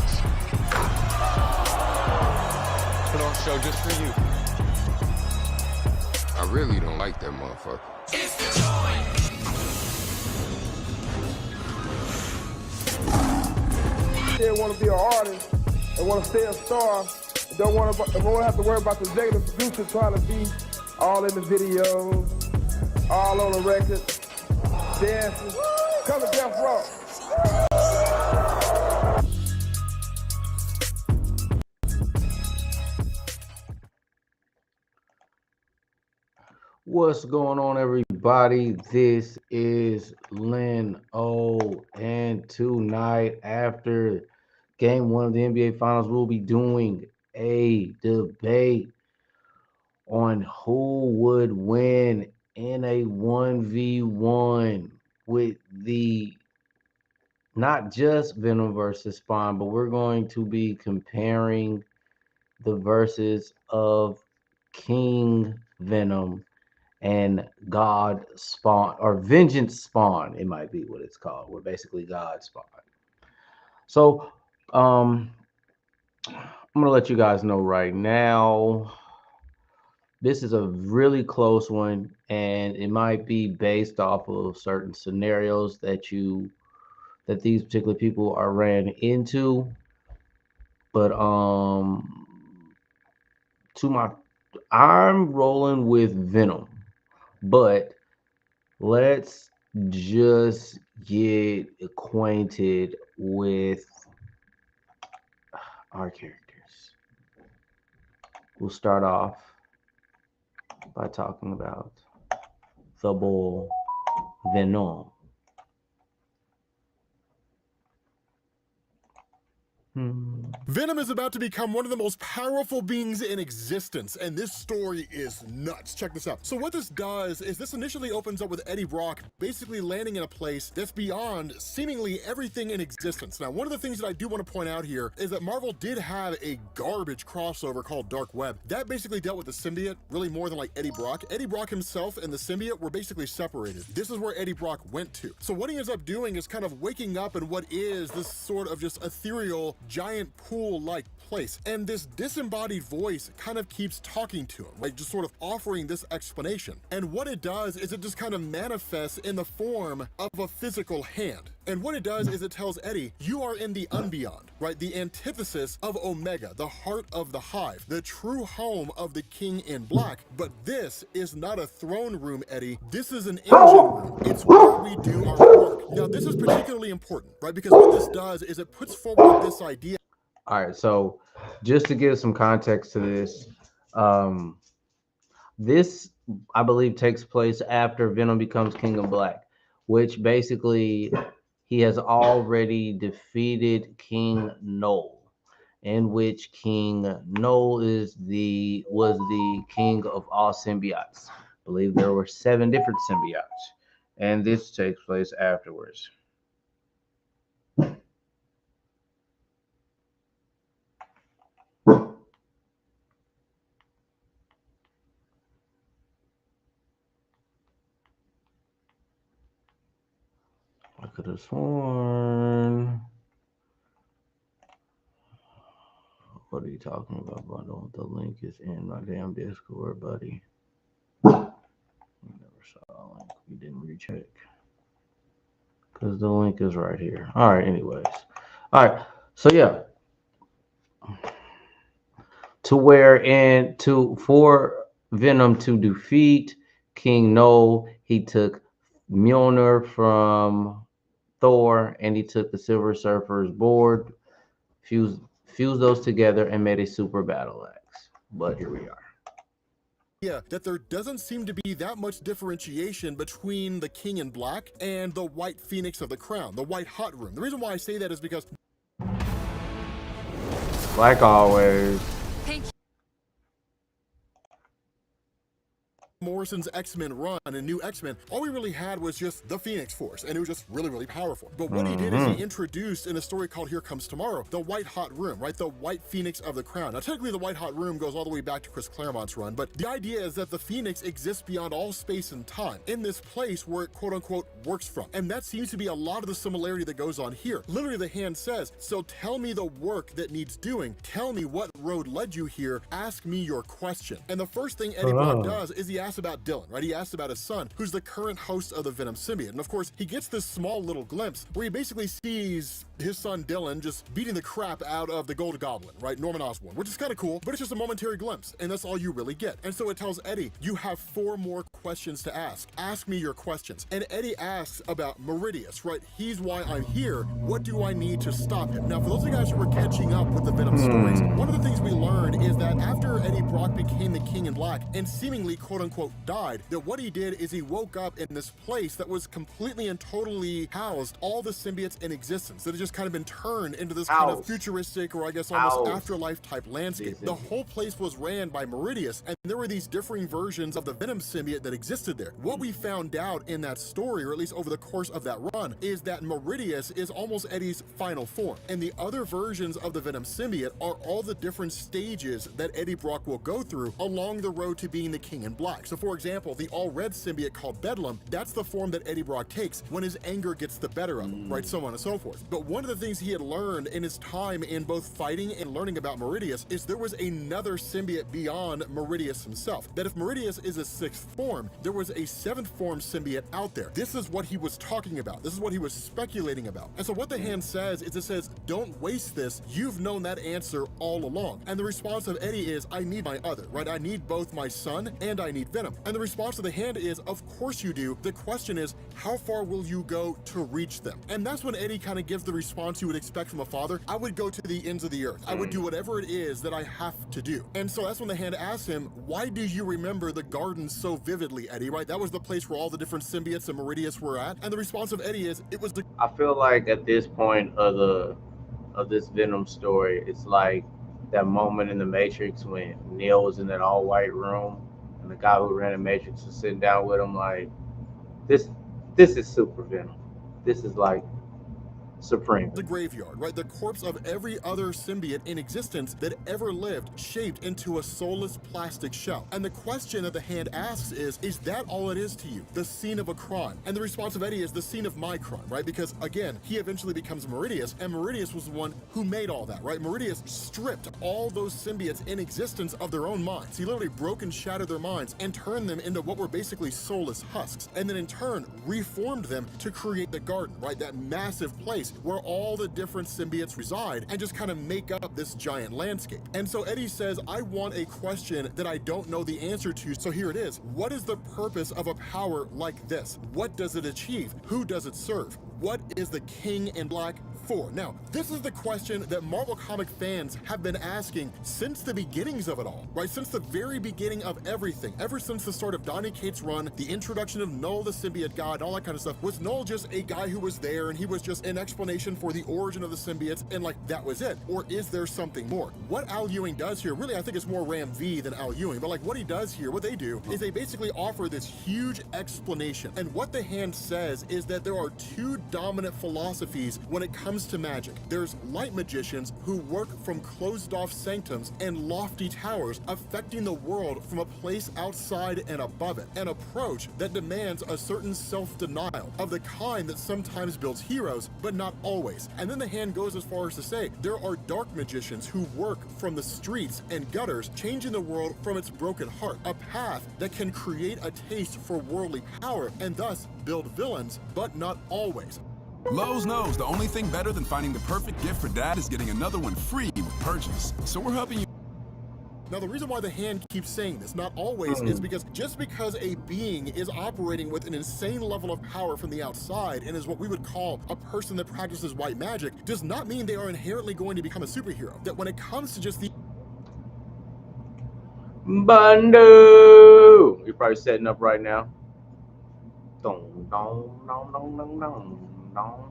X. Put on a show just for you. I really don't like that motherfucker. They want to be an artist and want to stay a star. Don't want to have to worry about the executive producer trying to be all in the videos, all on the record, dancing. Come to Death Row. What's going on, everybody? This is Lynn O, and tonight, after game one of the NBA Finals, we'll be doing a debate on who would win in a 1v1 with the not just Venom versus Spawn, but we're going to be comparing the verses of King Venom and God Spawn, or Vengeance Spawn, it might be what it's called. We're basically God Spawn. So I'm gonna let you guys know right now, this is a really close one, and it might be based off of certain scenarios that these particular people are ran into. But I'm rolling with Venom. But let's just get acquainted with our characters. We'll start off by talking about the bull Venom. Venom is about to become one of the most powerful beings in existence, and this story is nuts. Check this out. So what this does is this initially opens up with Eddie Brock basically landing in a place that's beyond seemingly everything in existence. Now, one of the things that I do want to point out here is that Marvel did have a garbage crossover called Dark Web. That basically dealt with the symbiote, really more than like Eddie Brock. Eddie Brock himself and the symbiote were basically separated. This is where Eddie Brock went to. So what he ends up doing is kind of waking up in what is this sort of just ethereal, giant pool-like place, and this disembodied voice kind of keeps talking to him, like just sort of offering this explanation. And what it does is it just kind of manifests in the form of a physical hand. And what it does is it tells Eddie, you are in the unbeyond, right? The antithesis of Omega, the heart of the hive, the true home of the King in Black. But this is not a throne room, Eddie. This is an engine room. It's where we do our work. Now, this is particularly important, right? Because what this does is it puts forward this idea. All right, so just to give some context to this, this, I believe, takes place after Venom becomes King of Black, which basically he has already defeated King Null, in which King Null was the king of all symbiotes. I believe there were 7 different symbiotes, and this takes place afterwards. I could have sworn. What are you talking about, bundle? The link is in my damn Discord, buddy. We never saw a link. We didn't recheck. Because the link is right here. All right, anyways. All right, so yeah. For Venom to defeat King Null, he took Mjolnir from Thor, and he took the Silver Surfer's board, fused those together, and made a super battle axe. But here we are. Yeah, that there doesn't seem to be that much differentiation between the King in Black and the White Phoenix of the Crown, the White Hot Room. The reason why I say that is because, like always, Morrison's X-Men run and New X-Men, all we really had was just the Phoenix Force, and it was just really, really powerful. But what he did is he introduced in a story called Here Comes Tomorrow, the White Hot Room, right? The White Phoenix of the Crown. Now, technically, the White Hot Room goes all the way back to Chris Claremont's run, but the idea is that the Phoenix exists beyond all space and time, in this place where it quote-unquote works from. And that seems to be a lot of the similarity that goes on here. Literally, the hand says, so tell me the work that needs doing, tell me what road led you here, ask me your question. And the first thing Eddie Brock does is he asks about Dylan, right? He asks about his son, who's the current host of the Venom symbiote. And of course, he gets this small little glimpse where he basically sees his son Dylan just beating the crap out of the Gold Goblin, right? Norman Osborn, which is kind of cool, but it's just a momentary glimpse, and that's all you really get. And so it tells Eddie, you have 4 more questions to ask. Ask me your questions. And Eddie asks about Meridius, right? He's why I'm here. What do I need to stop him? Now, for those of you guys who were catching up with the Venom stories, one of the things we learned is that after Eddie Brock became the King in Black and seemingly quote-unquote died, that what he did is he woke up in this place that was completely and totally housed all the symbiotes in existence, that had just kind of been turned into this kind of futuristic, or I guess almost afterlife type landscape. The whole place was ran by Meridius, and there were these differing versions of the Venom symbiote that existed there. What we found out in that story, or at least over the course of that run, is that Meridius is almost Eddie's final form, and the other versions of the Venom symbiote are all the different stages that Eddie Brock will go through along the road to being the King in Black. So for example, the all-red symbiote called Bedlam, that's the form that Eddie Brock takes when his anger gets the better of him, right? So on and so forth. But one of the things he had learned in his time in both fighting and learning about Meridius is there was another symbiote beyond Meridius himself. That if Meridius is a 6th form, there was a 7th form symbiote out there. This is what he was talking about. This is what he was speculating about. And so what the hand says is it says, don't waste this. You've known that answer all along. And the response of Eddie is, I need my other, right? I need both my son and I need Venom. And the response of the hand is, of course you do. The question is, how far will you go to reach them? And that's when Eddie kind of gives the response you would expect from a father. I would go to the ends of the earth. I would do whatever it is that I have to do. And so that's when the hand asks him, why do you remember the garden so vividly, Eddie, right? That was the place where all the different symbiotes and Meridius were at. And the response of Eddie is, it was the... I feel like at this point of this Venom story, it's like that moment in the Matrix when Neo was in that all-white room and the guy who ran the Matrix was sitting down with him like, this is super Venom. This is like supreme. The graveyard, right? The corpse of every other symbiote in existence that ever lived, shaped into a soulless plastic shell. And the question that the hand asks is that all it is to you? The scene of a crime? And the response of Eddie is the scene of my crime, right? Because again, he eventually becomes Meridius, and Meridius was the one who made all that, right? Meridius stripped all those symbiotes in existence of their own minds. He literally broke and shattered their minds and turned them into what were basically soulless husks, and then in turn reformed them to create the garden, right? That massive place where all the different symbiotes reside and just kind of make up this giant landscape. And so Eddie says, I want a question that I don't know the answer to, so here it is. What is the purpose of a power like this? What does it achieve? Who does it serve? What is the King in Black for? Now, this is the question that Marvel comic fans have been asking since the beginnings of it all, right? Since the very beginning of everything, ever since the start of Donny Cates' run, the introduction of Null the symbiote god, all that kind of stuff. Was Null just a guy who was there and he was just an explanation for the origin of the symbiotes and like that was it? Or is there something more? What Al Ewing does here, really I think it's more Ram V than Al Ewing, but like what he does here, what they do, is they basically offer this huge explanation. And what the hand says is that there are 2 dominant philosophies when it comes to magic. There's light magicians who work from closed off sanctums and lofty towers, affecting the world from a place outside and above it, an approach that demands a certain self-denial of the kind that sometimes builds heroes, but not always. And then the hand goes as far as to say, there are dark magicians who work from the streets and gutters, changing the world from its broken heart, a path that can create a taste for worldly power and thus build villains, but not always. Lowe's knows the only thing better than finding the perfect gift for dad is getting another one free with purchase. So we're helping you. Now, the reason why the hand keeps saying this, not always, is because just because a being is operating with an insane level of power from the outside and is what we would call a person that practices white magic, does not mean they are inherently going to become a superhero. That when it comes to just the... Bando! You're probably setting up right now. Dong, dong, dong, dong, dong, dong, dong.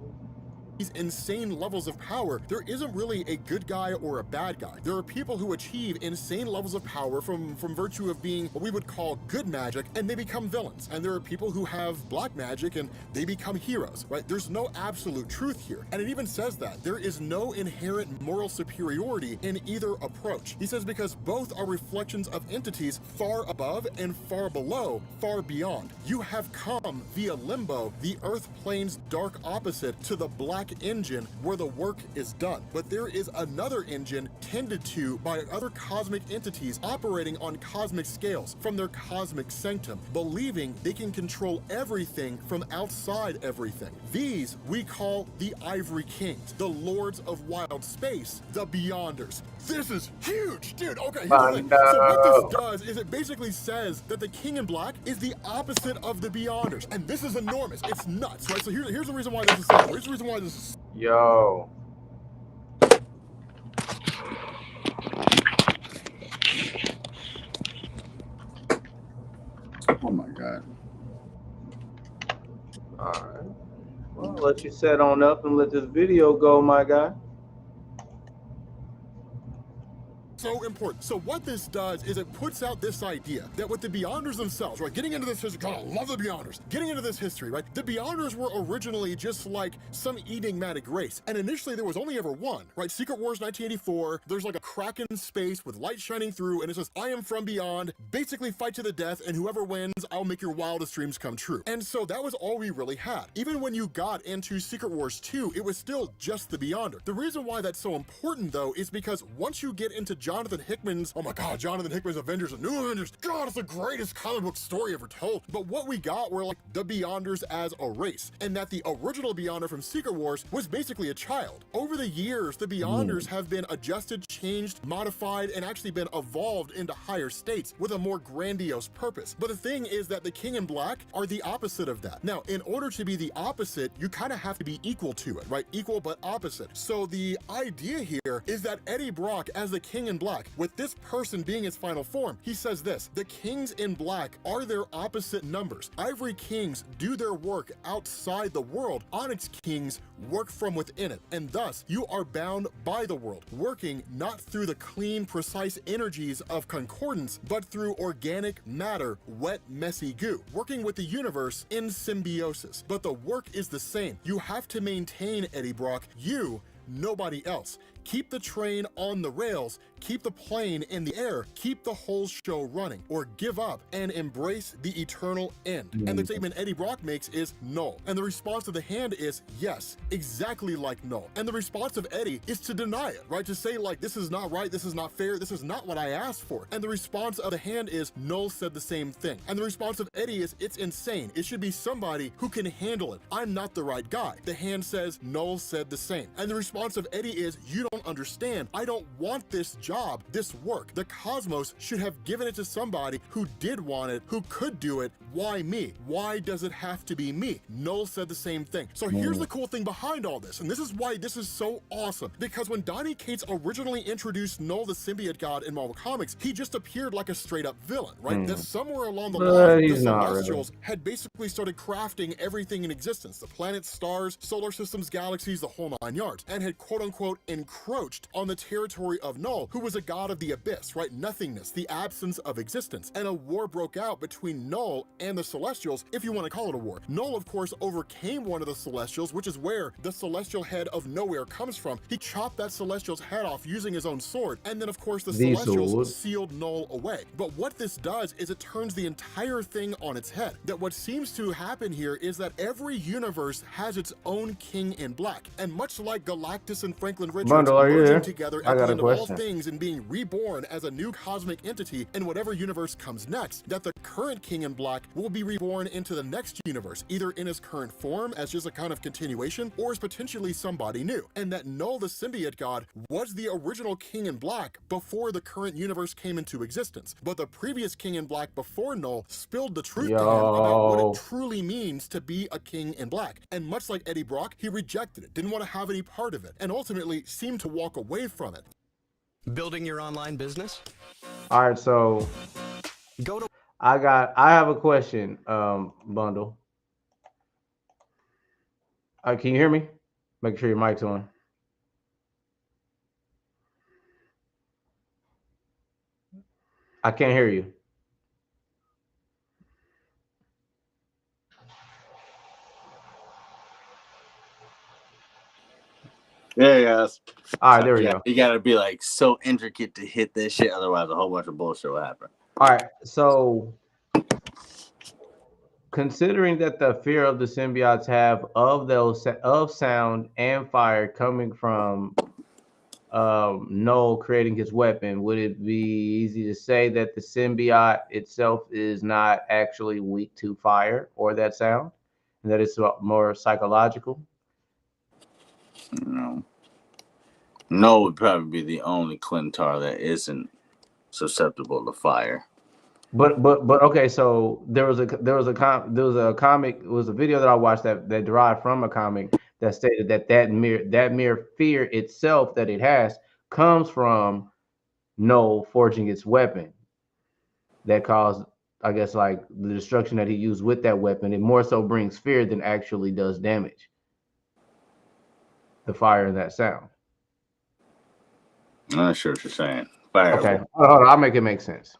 insane levels of power, there isn't really a good guy or a bad guy. There are people who achieve insane levels of power from virtue of being what we would call good magic, and they become villains. And there are people who have black magic and they become heroes, right? There's no absolute truth here. And it even says that there is no inherent moral superiority in either approach. He says because both are reflections of entities far above and far below, far beyond. You have come via limbo, the earth plane's dark opposite, to the black engine where the work is done. But there is another engine tended to by other cosmic entities operating on cosmic scales from their cosmic sanctum, believing they can control everything from outside everything. These we call the Ivory Kings, the Lords of Wild Space, the Beyonders. This is huge, dude. Okay, here's the thing. So what this does is it basically says that the King in Black is the opposite of the Beyonders, and this is enormous. It's nuts, right? So here's the reason why this is so. Here's the reason why this is. Yo. Oh my God. All right. Well, I'll let you set on up and let this video go, my guy. So important. So what this does is it puts out this idea that with the Beyonders themselves, right, getting into this history, God, I love the Beyonders. Getting into this history, right, the Beyonders were originally just like some enigmatic race. And initially there was only ever one, right? Secret Wars 1984, there's like a crack in space with light shining through, and it says, I am from beyond, basically fight to the death, and whoever wins, I'll make your wildest dreams come true. And so that was all we really had. Even when you got into Secret Wars 2, it was still just the Beyonder. The reason why that's so important, though, is because once you get into Jonathan Hickman's, oh my God, Jonathan Hickman's Avengers and New Avengers, God, it's the greatest comic book story ever told. But what we got were like the Beyonders as a race, and that the original Beyonder from Secret Wars was basically a child. Over the years, the Beyonders have been adjusted, changed, modified, and actually been evolved into higher states with a more grandiose purpose. But the thing is that the King in Black are the opposite of that. Now, in order to be the opposite, you kind of have to be equal to it, right? Equal but opposite. So the idea here is that Eddie Brock as the King in Black, with this person being its final form, he says this: the Kings in Black are their opposite numbers. Ivory Kings do their work outside the world. Onyx Kings work from within it, and thus you are bound by the world, working not through the clean, precise energies of concordance, but through organic matter, wet, messy goo, working with the universe in symbiosis. But the work is the same. You have to maintain, Eddie Brock, you, nobody else. Keep the train on the rails, keep the plane in the air, keep the whole show running, or give up and embrace the eternal end. And the statement Eddie Brock makes is null. And the response of the hand is yes, exactly like null. And the response of Eddie is to deny it, right? To say like, this is not right, this is not fair, this is not what I asked for. And the response of the hand is null said the same thing. And the response of Eddie is it's insane. It should be somebody who can handle it. I'm not the right guy. The hand says null said the same. And the response of Eddie is you don't understand. I don't want this job, this work. The cosmos should have given it to somebody who did want it, who could do it. Why me? Why does it have to be me? Null said the same thing. So here's the cool thing behind all this, and this is why this is so awesome, because when Donny Cates originally introduced Null the symbiote god in Marvel Comics, he just appeared like a straight up villain, right? That somewhere along the line, the Celestials had basically started crafting everything in existence, the planets, stars, solar systems, galaxies, the whole nine yards, and had quote unquote encroached on the territory of Null, who was a god of the abyss, right? Nothingness, the absence of existence. And a war broke out between Null and the Celestials, if you want to call it a war. Null, of course, overcame one of the Celestials, which is where the Celestial head of Nowhere comes from. He chopped that Celestial's head off using his own sword, and then, of course, the Celestials sealed Null away. But what this does is it turns the entire thing on its head. That what seems to happen here is that every universe has its own King in Black, and much like Galactus and Franklin Richards merging together at the end of all things and being reborn as a new cosmic entity in whatever universe comes next, that the current King in Black will be reborn into the next universe, either in his current form as just a kind of continuation, or as potentially somebody new. And that Null the symbiote god was the original King in Black before the current universe came into existence. But the previous King in Black before Null spilled the truth to him about what it truly means to be a King in Black. And much like Eddie Brock, he rejected it, didn't want to have any part of it, and ultimately seemed to walk away from it. Building your online business? All right, so Go to I have a question, Bundle. Can you hear me? Make sure your mic's on. I can't hear you. Yeah, yes. All right, there we Yeah, go. you gotta be like so intricate to hit this shit, otherwise a whole bunch of bullshit will happen. All right, so considering that the fear of the symbiotes have of sound and fire coming from Null creating his weapon, would it be easy to say that the symbiote itself is not actually weak to fire or that sound, and that it's more psychological? No. No would probably be the only Clintar that isn't susceptible to fire. But okay, so there was a comic, it was a video that I watched that derived from a comic that stated that mere fear itself that it has comes from Null forging its weapon that caused, I guess, like the destruction that he used with that weapon. It more so brings fear than actually does damage. The fire and that sound. I'm not sure what you're saying. Fire. Okay, hold on, I'll make it make sense.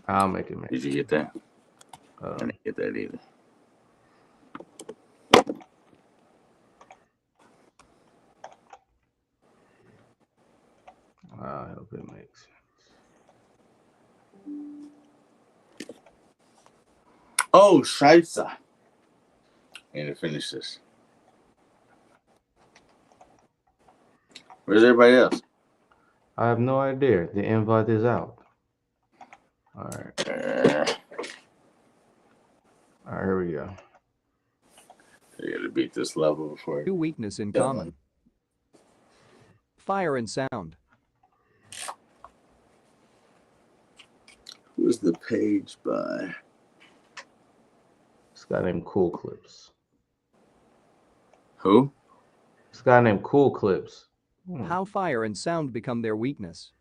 I'll make it make Did you get that? I didn't get that either. I hope it makes sense. Oh, Scheisse. I need to finish this. Where's everybody else? I have no idea. The invite is out. All right. All right, here we go. You gotta beat this level before. Two weakness in common. Fire and sound. Who's the page by? This guy named Cool Clips. Who? This guy named Cool Clips. How fire and sound become their weakness.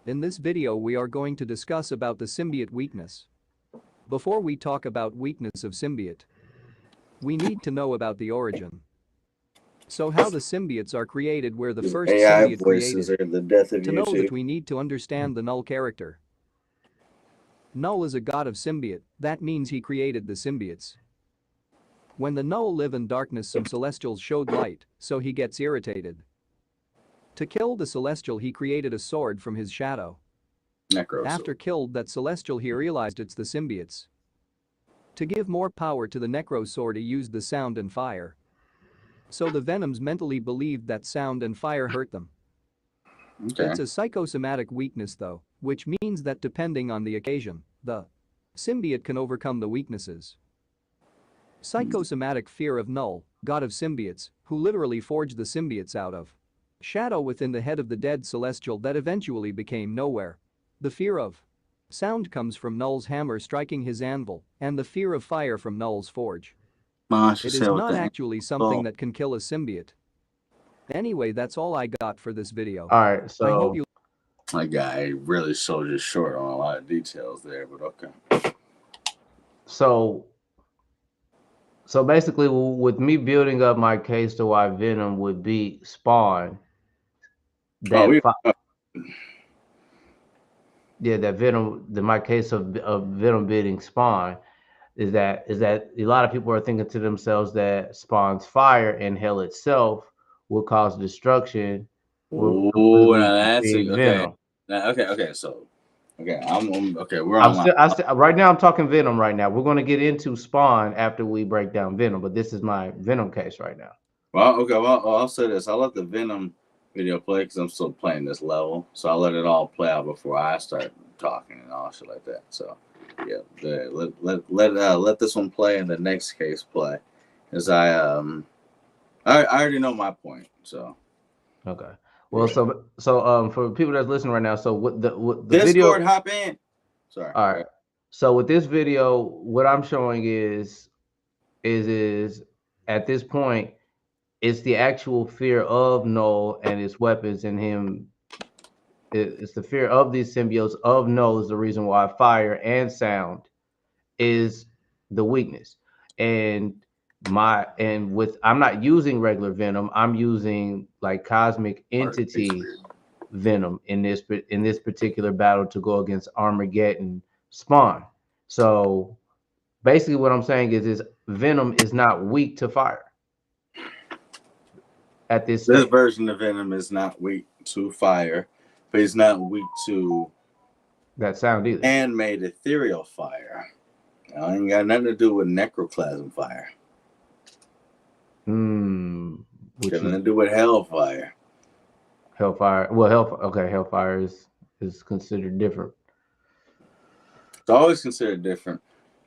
In this video we are going to discuss about the symbiote weakness. Before we talk about weakness of symbiote, we need to know about the origin. So how the symbiotes are created, where the first AI symbiote voices created. are the death of To know YouTube. that we need to understand the Null character. Null is a god of symbiote, that means he created the symbiotes. When the Null live in darkness, some celestials showed light, so he gets irritated. To kill the celestial he created a sword from his shadow. Necro. After killed that celestial he realized it's the symbiotes. To give more power to the Necro sword he used the sound and fire. So the Venoms mentally believed that sound and fire hurt them. Okay. It's a psychosomatic weakness though, which means that depending on the occasion, the symbiote can overcome the weaknesses. Psychosomatic fear of Null, god of symbiotes, who literally forged the symbiotes out of shadow within the head of the dead celestial that eventually became nowhere. The fear of sound comes from Null's hammer striking his anvil, and the fear of fire from Null's forge. It is not actually something that can kill a symbiote. Anyway, that's all I got for this video. All right, so I hope you. My guy really sold you short on a lot of details there, but okay. So basically, with me building up my case to why Venom would beat Spawn, that my case of Venom beating Spawn is that a lot of people are thinking to themselves that Spawn's fire and hell itself will cause destruction. Oh, now that's okay. Venom. Now, okay. So, I'm okay. We're on. Right now, I'm talking Venom. Right now, we're going to get into Spawn after we break down Venom, but this is my Venom case right now. Well, okay. Well, I'll say this. I'll let the Venom video play because I'm still playing this level, so I'll let it all play out before I start talking and all shit like that. So, yeah, let this one play and the next case play, because I already know my point. So, okay. Well, so for people that's listening right now, so what the Discord, video, hop in. Sorry. All right. So with this video, what I'm showing is at this point, it's the actual fear of Null and his weapons and him. It's the fear of these symbiotes of Null is the reason why fire and sound is the weakness. And I'm not using regular Venom. I'm using like cosmic entity Venom in this particular battle to go against Armageddon Spawn. So basically, what I'm saying is Venom is not weak to fire at this This stage. version of Venom is not weak to fire, but he's not weak to That sound either. handmade ethereal fire. Now, it ain't got nothing to do with necroclasm fire. Which Got nothing to is do with hellfire. Hellfire. Well, Hellfire is considered different. It's always considered different.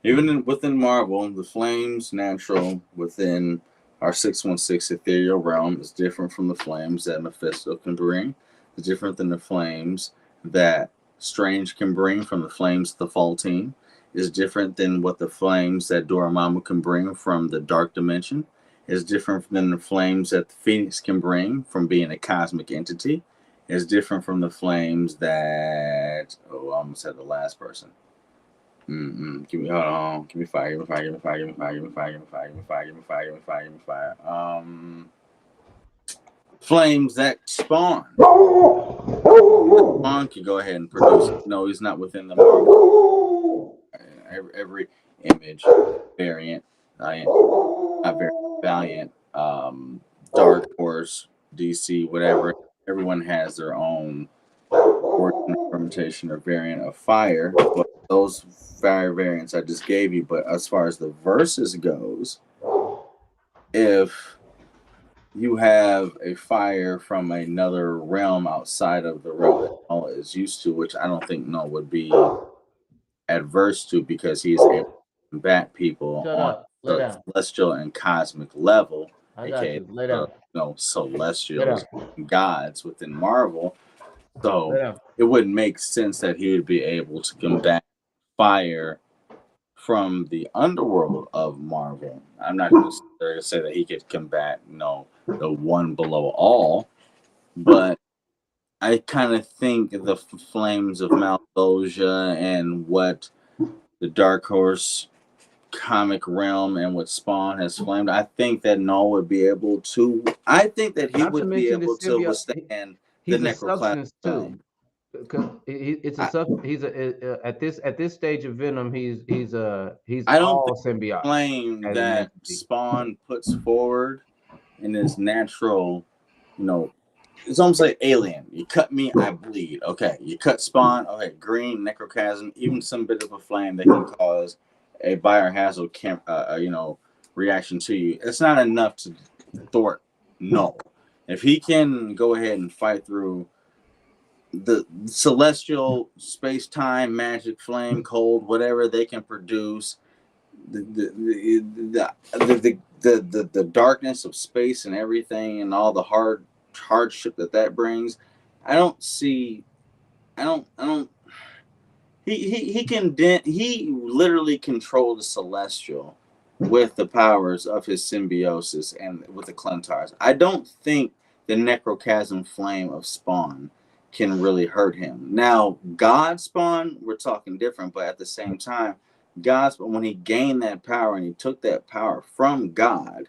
Even within Marvel, the flames natural within our 616 ethereal realm is different from the flames that Mephisto can bring. It's different than the flames that Strange can bring from the flames of the Fall Team. Is different than what the flames that Dormammu can bring from the Dark Dimension. Is different than the flames that the Phoenix can bring from being a cosmic entity. Is different from the flames that... Oh, I almost said the last person. Give me, hold on. Give me fire, give me fire, give me fire, give me fire, give me fire, give me fire, give me fire, give me fire, give me fire, give me fire. Flames that spawn. Spawn can go ahead and produce. No, he's not within the Marvel. Every image variant, not very Valiant, Dark Horse, DC, whatever. Everyone has their own origin, fermentation, or variant of fire. But those fire variants I just gave you. But as far as the verses goes, if you have a fire from another realm outside of the realm that Noah is used to, which I don't think Noah would be adverse to because he's able to combat people on the celestial and cosmic level, aka celestials, gods within Marvel. So it wouldn't make sense that he would be able to combat fire from the underworld of Marvel. I'm not going to say that he could combat, the one below all, but I kind of think the flames of Maldosia and what the Dark Horse comic realm and what Spawn has flamed, I think that Noah would be able to. I think that he would be able to withstand the necroclasm realm. Because it's a sub. He's at this stage of Venom. He's I don't all think symbiote. Flame that Spawn puts forward in his natural, it's almost like Alien. You cut me, I bleed. Okay, you cut Spawn. Okay, green necroclasm, even some bit of a flame that can cause a biohazard reaction to you. It's not enough to thwart. No, if he can go ahead and fight through the celestial space-time magic flame, cold, whatever they can produce, the darkness of space and everything, and all the hardship that brings, he literally controlled the celestial with the powers of his symbiosis and with the Clentars. I don't think the necroclasm flame of Spawn can really hurt him. Now, God Spawn, we're talking different, but at the same time, God, when he gained that power and he took that power from God,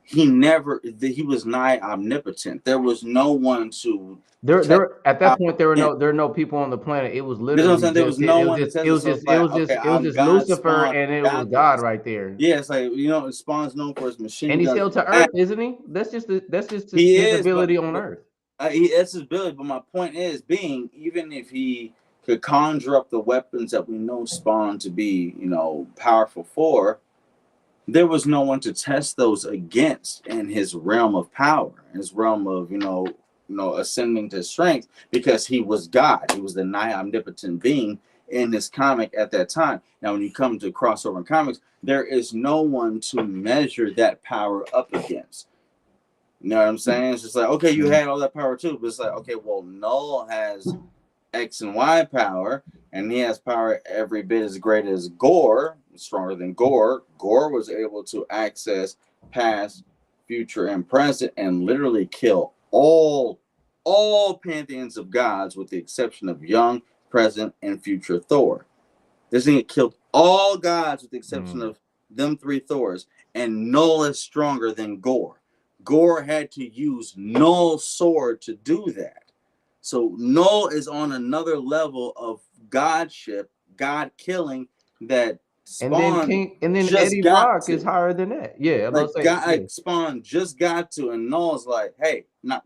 he was nigh omnipotent. There was no one to at that point there were no people on the planet. It was literally there was no one. It was just Lucifer, and it was God right there. Yeah, it's like Spawn's known for his machine. And he's still to Earth, isn't he? That's just his ability on Earth. That's his ability, but my point is even if he could conjure up the weapons that we know Spawn to be, powerful for, there was no one to test those against in his realm of power, his realm of, ascending to strength, because he was God. He was the nigh omnipotent being in this comic at that time. Now, when you come to crossover in comics, there is no one to measure that power up against. You know what I'm saying? It's just like, okay, you had all that power too, but it's like, okay, well, Null has X and Y power, and he has power every bit as great as Gore, stronger than Gore. Gore was able to access past, future, and present, and literally kill all pantheons of gods with the exception of young, present, and future Thor. This thing killed all gods with the exception of them three Thors. and Null is stronger than Gore. Gore had to use Null's sword to do that. So Null is on another level of godship, God killing that Spawn and then just Eddie got Brock to. is higher than that. Yeah, I'm Like about to say, God, yeah. like Spawn just got to, and Null's like, hey, nah.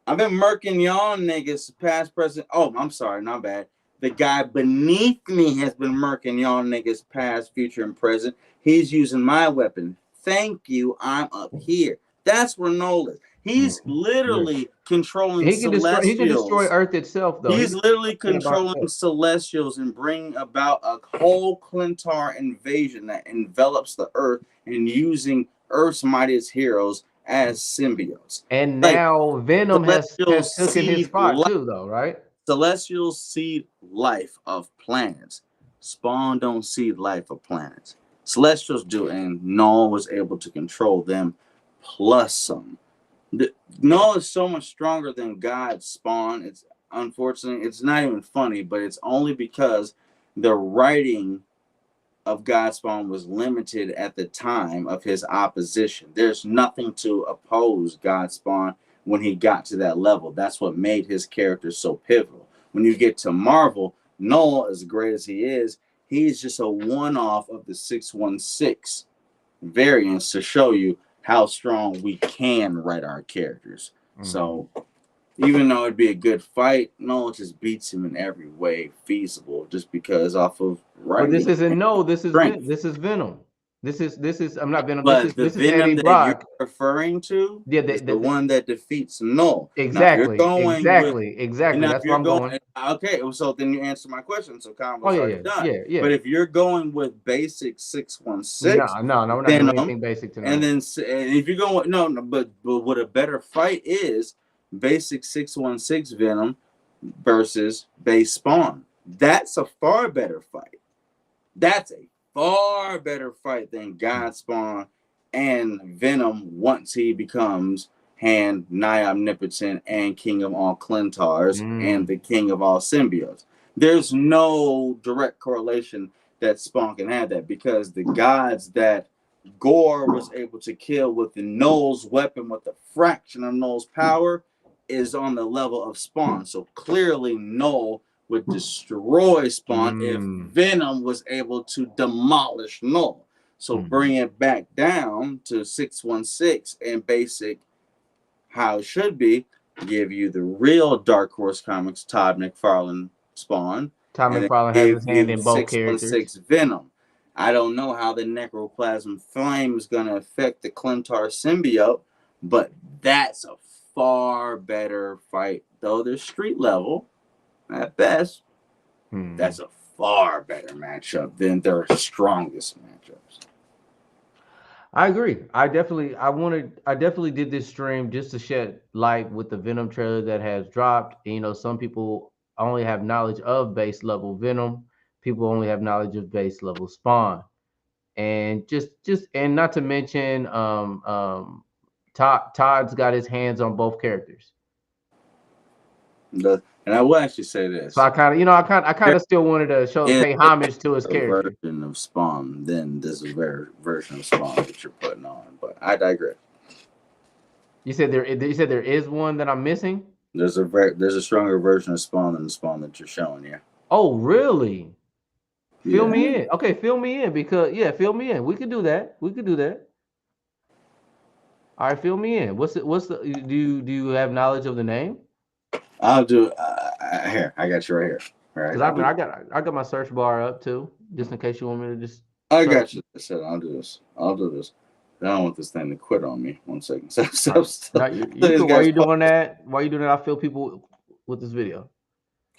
I've been murking y'all niggas past, present. Oh, I'm sorry, not bad. The guy beneath me has been murking y'all niggas past, future, and present. He's using my weapon. Thank you. I'm up here. That's where Null is. He's literally controlling He can destroy. He can destroy Celestials. Earth itself, though. He's literally He controlling Celestials and bringing about a whole Clintar invasion that envelops the Earth and using Earth's mightiest heroes as symbiotes. And Like now Venom has Celestials taken his seed spot life. too, though, right? Celestials seed life of planets. Spawn don't seed life of planets. Celestials do, and Null was able to control them plus some. Null is so much stronger than God Spawn. It's unfortunately, it's not even funny, but it's only because the writing of God Spawn was limited at the time of his opposition. There's nothing to oppose God Spawn when he got to that level. That's what made his character so pivotal. When you get to Marvel, Null, as great as he is, he's just a one-off of the 616 variants to show you how strong we can write our characters. So even though it'd be a good fight, Null just beats him in every way feasible just because off of But this writing isn't this is strength. this is Venom. This is I'm not Venom. But the This is Venom Eddie that Brock. you're referring to Yeah, is the one that defeats Null. exactly, Now, if you're exactly. That's where I'm going. okay, so then you answer my question. So Oh convo's already done. yeah. But if you're going with basic 616, No, we're not doing anything basic tonight. and if you're going with, but what a better fight is basic 616 Venom versus base Spawn. That's a far better fight. That's a far better fight than God Spawn and Venom once he becomes hand nigh omnipotent and king of all Clintars and the king of all symbiotes. There's no direct correlation that Spawn can have that because the gods that Gore was able to kill with the Null's weapon with a fraction of Null's power is on the level of Spawn. So clearly Null would destroy Spawn if Venom was able to demolish Null. So bring it back down to 616 and basic how it should be, give you the real Dark Horse Comics Todd McFarlane Spawn. Todd McFarlane has his hand in both characters. 616 Venom. I don't know how the Necroplasm Flame is going to affect the Clintar symbiote, but that's a far better fight. Though they're street level at best, that's a far better matchup than their strongest matchups. I agree. I definitely did this stream just to shed light with the Venom trailer that has dropped. And, you know, some people only have knowledge of base level Venom. People only have knowledge of base level Spawn. And just and not to mention Todd's got his hands on both characters. And I will actually say this. So I kind of still wanted to pay homage to his character. Version of Spawn than this version of Spawn that you're putting on, but I digress. You said there is one that I'm missing. There's a stronger version of Spawn than the Spawn that you're showing. Yeah. Oh, really? Fill me in. Okay, fill me in because fill me in. We could do that. All right, fill me in. Do you have knowledge of the name? I'll do here. I got you right here. All right. Because I got my search bar up too, just in case you want me to just. I got you. I said I'll do this. I don't want this thing to quit on me. 1 second. While you're doing that, I feel people with this video.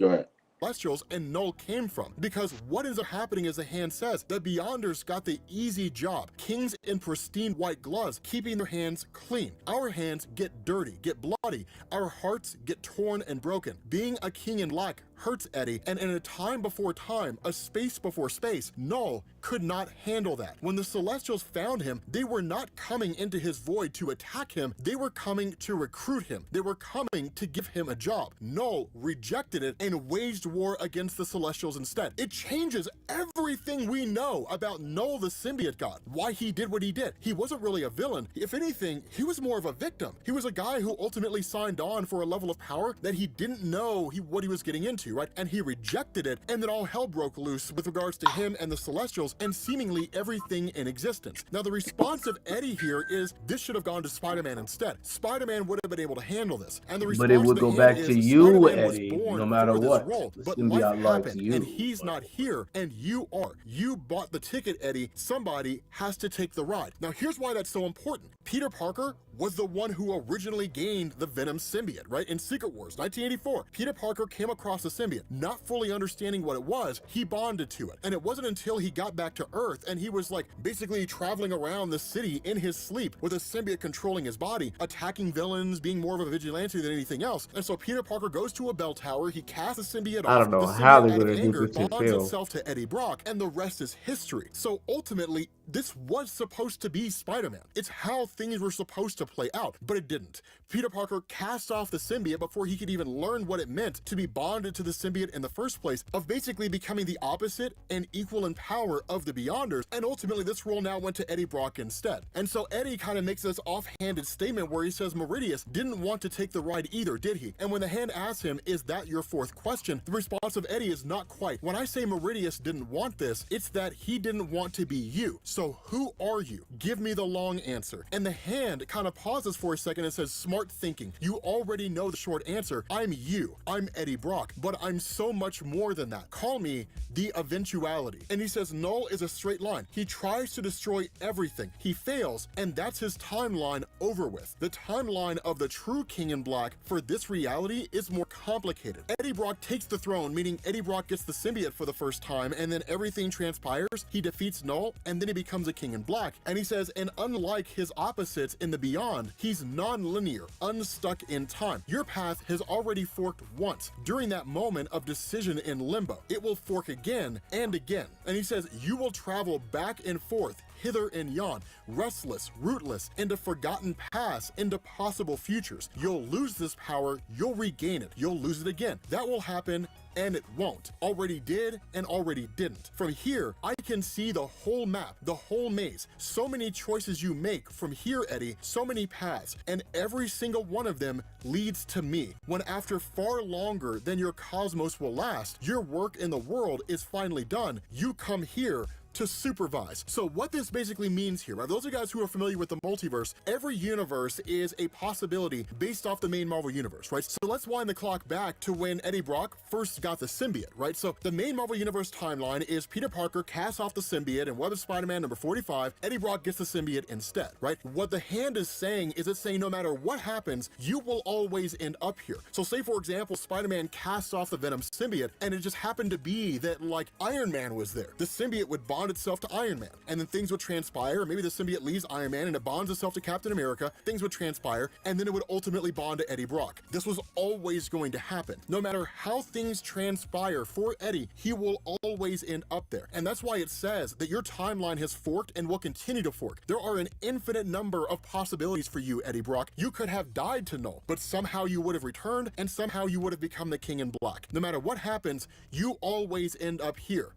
Go ahead. Celestials and Null came from. Because what ends up happening, as the hand says, the Beyonders got the easy job. Kings in pristine white gloves, keeping their hands clean. Our hands get dirty, get bloody. Our hearts get torn and broken. Being a king in lack hurts Eddie, and in a time before time, a space before space, Null could not handle that. When the Celestials found him, they were not coming into his void to attack him, they were coming to recruit him. They were coming to give him a job. Null rejected it and waged waged war against the Celestials instead. It changes everything we know about Null the symbiote god, why he did what he did. He wasn't really a villain. If anything, he was more of a victim. He was a guy who ultimately signed on for a level of power that he didn't know what he was getting into, right? And he rejected it, and then all hell broke loose with regards to him and the Celestials and seemingly everything in existence. Now, the response of Eddie here is this should have gone to Spider-Man instead. Spider-Man would have been able to handle this. And the response But it would to go him back is to you, Spider-Man was Eddie, born no matter for this what. role, The but symbiote life likes happened, you. and he's not here, and you are. You bought the ticket, Eddie. Somebody has to take the ride. Now, here's why that's so important. Peter Parker was the one who originally gained the Venom symbiote, right? In Secret Wars, 1984, Peter Parker came across the symbiote. Not fully understanding what it was, he bonded to it. And it wasn't until he got back to Earth and he was like basically traveling around the city in his sleep with a symbiote controlling his body, attacking villains, being more of a vigilante than anything else. And so Peter Parker goes to a bell tower, he casts the symbiote off. I don't know the how symbiote they're out of gonna do anger this to bonds Phil. itself to Eddie Brock, and the rest is history. So ultimately, this was supposed to be Spider-Man. It's how things were supposed to play out, but it didn't. Peter Parker cast off the symbiote before he could even learn what it meant to be bonded to the symbiote in the first place, of basically becoming the opposite and equal in power of the Beyonders, and ultimately this role now went to Eddie Brock instead. And so Eddie kind of makes this offhanded statement where he says Meridius didn't want to take the ride either, did he? And when the Hand asks him, is that your fourth question? The response of Eddie is not quite. When I say Meridius didn't want this, it's that he didn't want to be you. So who are you? Give me the long answer. And the Hand kind of pauses for a second and says, smart thinking. You already know the short answer. I'm you. I'm Eddie Brock, but I'm so much more than that. Call me the eventuality. And he says Null is a straight line. He tries to destroy everything. He fails, and that's his timeline over with. The timeline of the true King in Black for this reality is more complicated. Eddie Brock takes the throne, meaning Eddie Brock gets the symbiote for the first time, and then everything transpires. He defeats Null, and then he becomes a King in Black. And he says, and unlike his opposites in the Beyond, he's non-linear, unstuck in time. Your path has already forked once. During that moment of decision in limbo, it will fork again and again. And he says, you will travel back and forth, hither and yon, restless, rootless, into forgotten pasts, into possible futures. You'll lose this power, you'll regain it, you'll lose it again. That will happen, and it won't. Already did and already didn't. From here, I can see the whole map, the whole maze. So many choices you make from here, Eddie, so many paths, and every single one of them leads to me. When after far longer than your cosmos will last, your work in the world is finally done, you come here to supervise. So what this basically means here, right? Those of you guys who are familiar with the multiverse, every universe is a possibility based off the main Marvel universe, right? So let's wind the clock back to when Eddie Brock first got the symbiote, right? So the main Marvel universe timeline is Peter Parker casts off the symbiote in Web of Spider-Man number 45, Eddie Brock gets the symbiote instead, right? What the Hand is saying is it's saying no matter what happens, you will always end up here. So say for example, Spider-Man casts off the Venom symbiote, and it just happened to be that like Iron Man was there. The symbiote would bond itself to Iron Man, and then things would transpire. Maybe the symbiote leaves Iron Man and it bonds itself to Captain America. Things would transpire, and then it would ultimately bond to Eddie Brock. This was always going to happen. No matter how things transpire for Eddie, he will always end up there. And that's why it says that your timeline has forked and will continue to fork. There are an infinite number of possibilities for you, Eddie Brock. You could have died to Null, but somehow you would have returned, and somehow you would have become the King in Black. No matter what happens, you always end up here.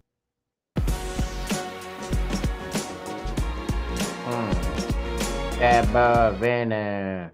That boy Venom.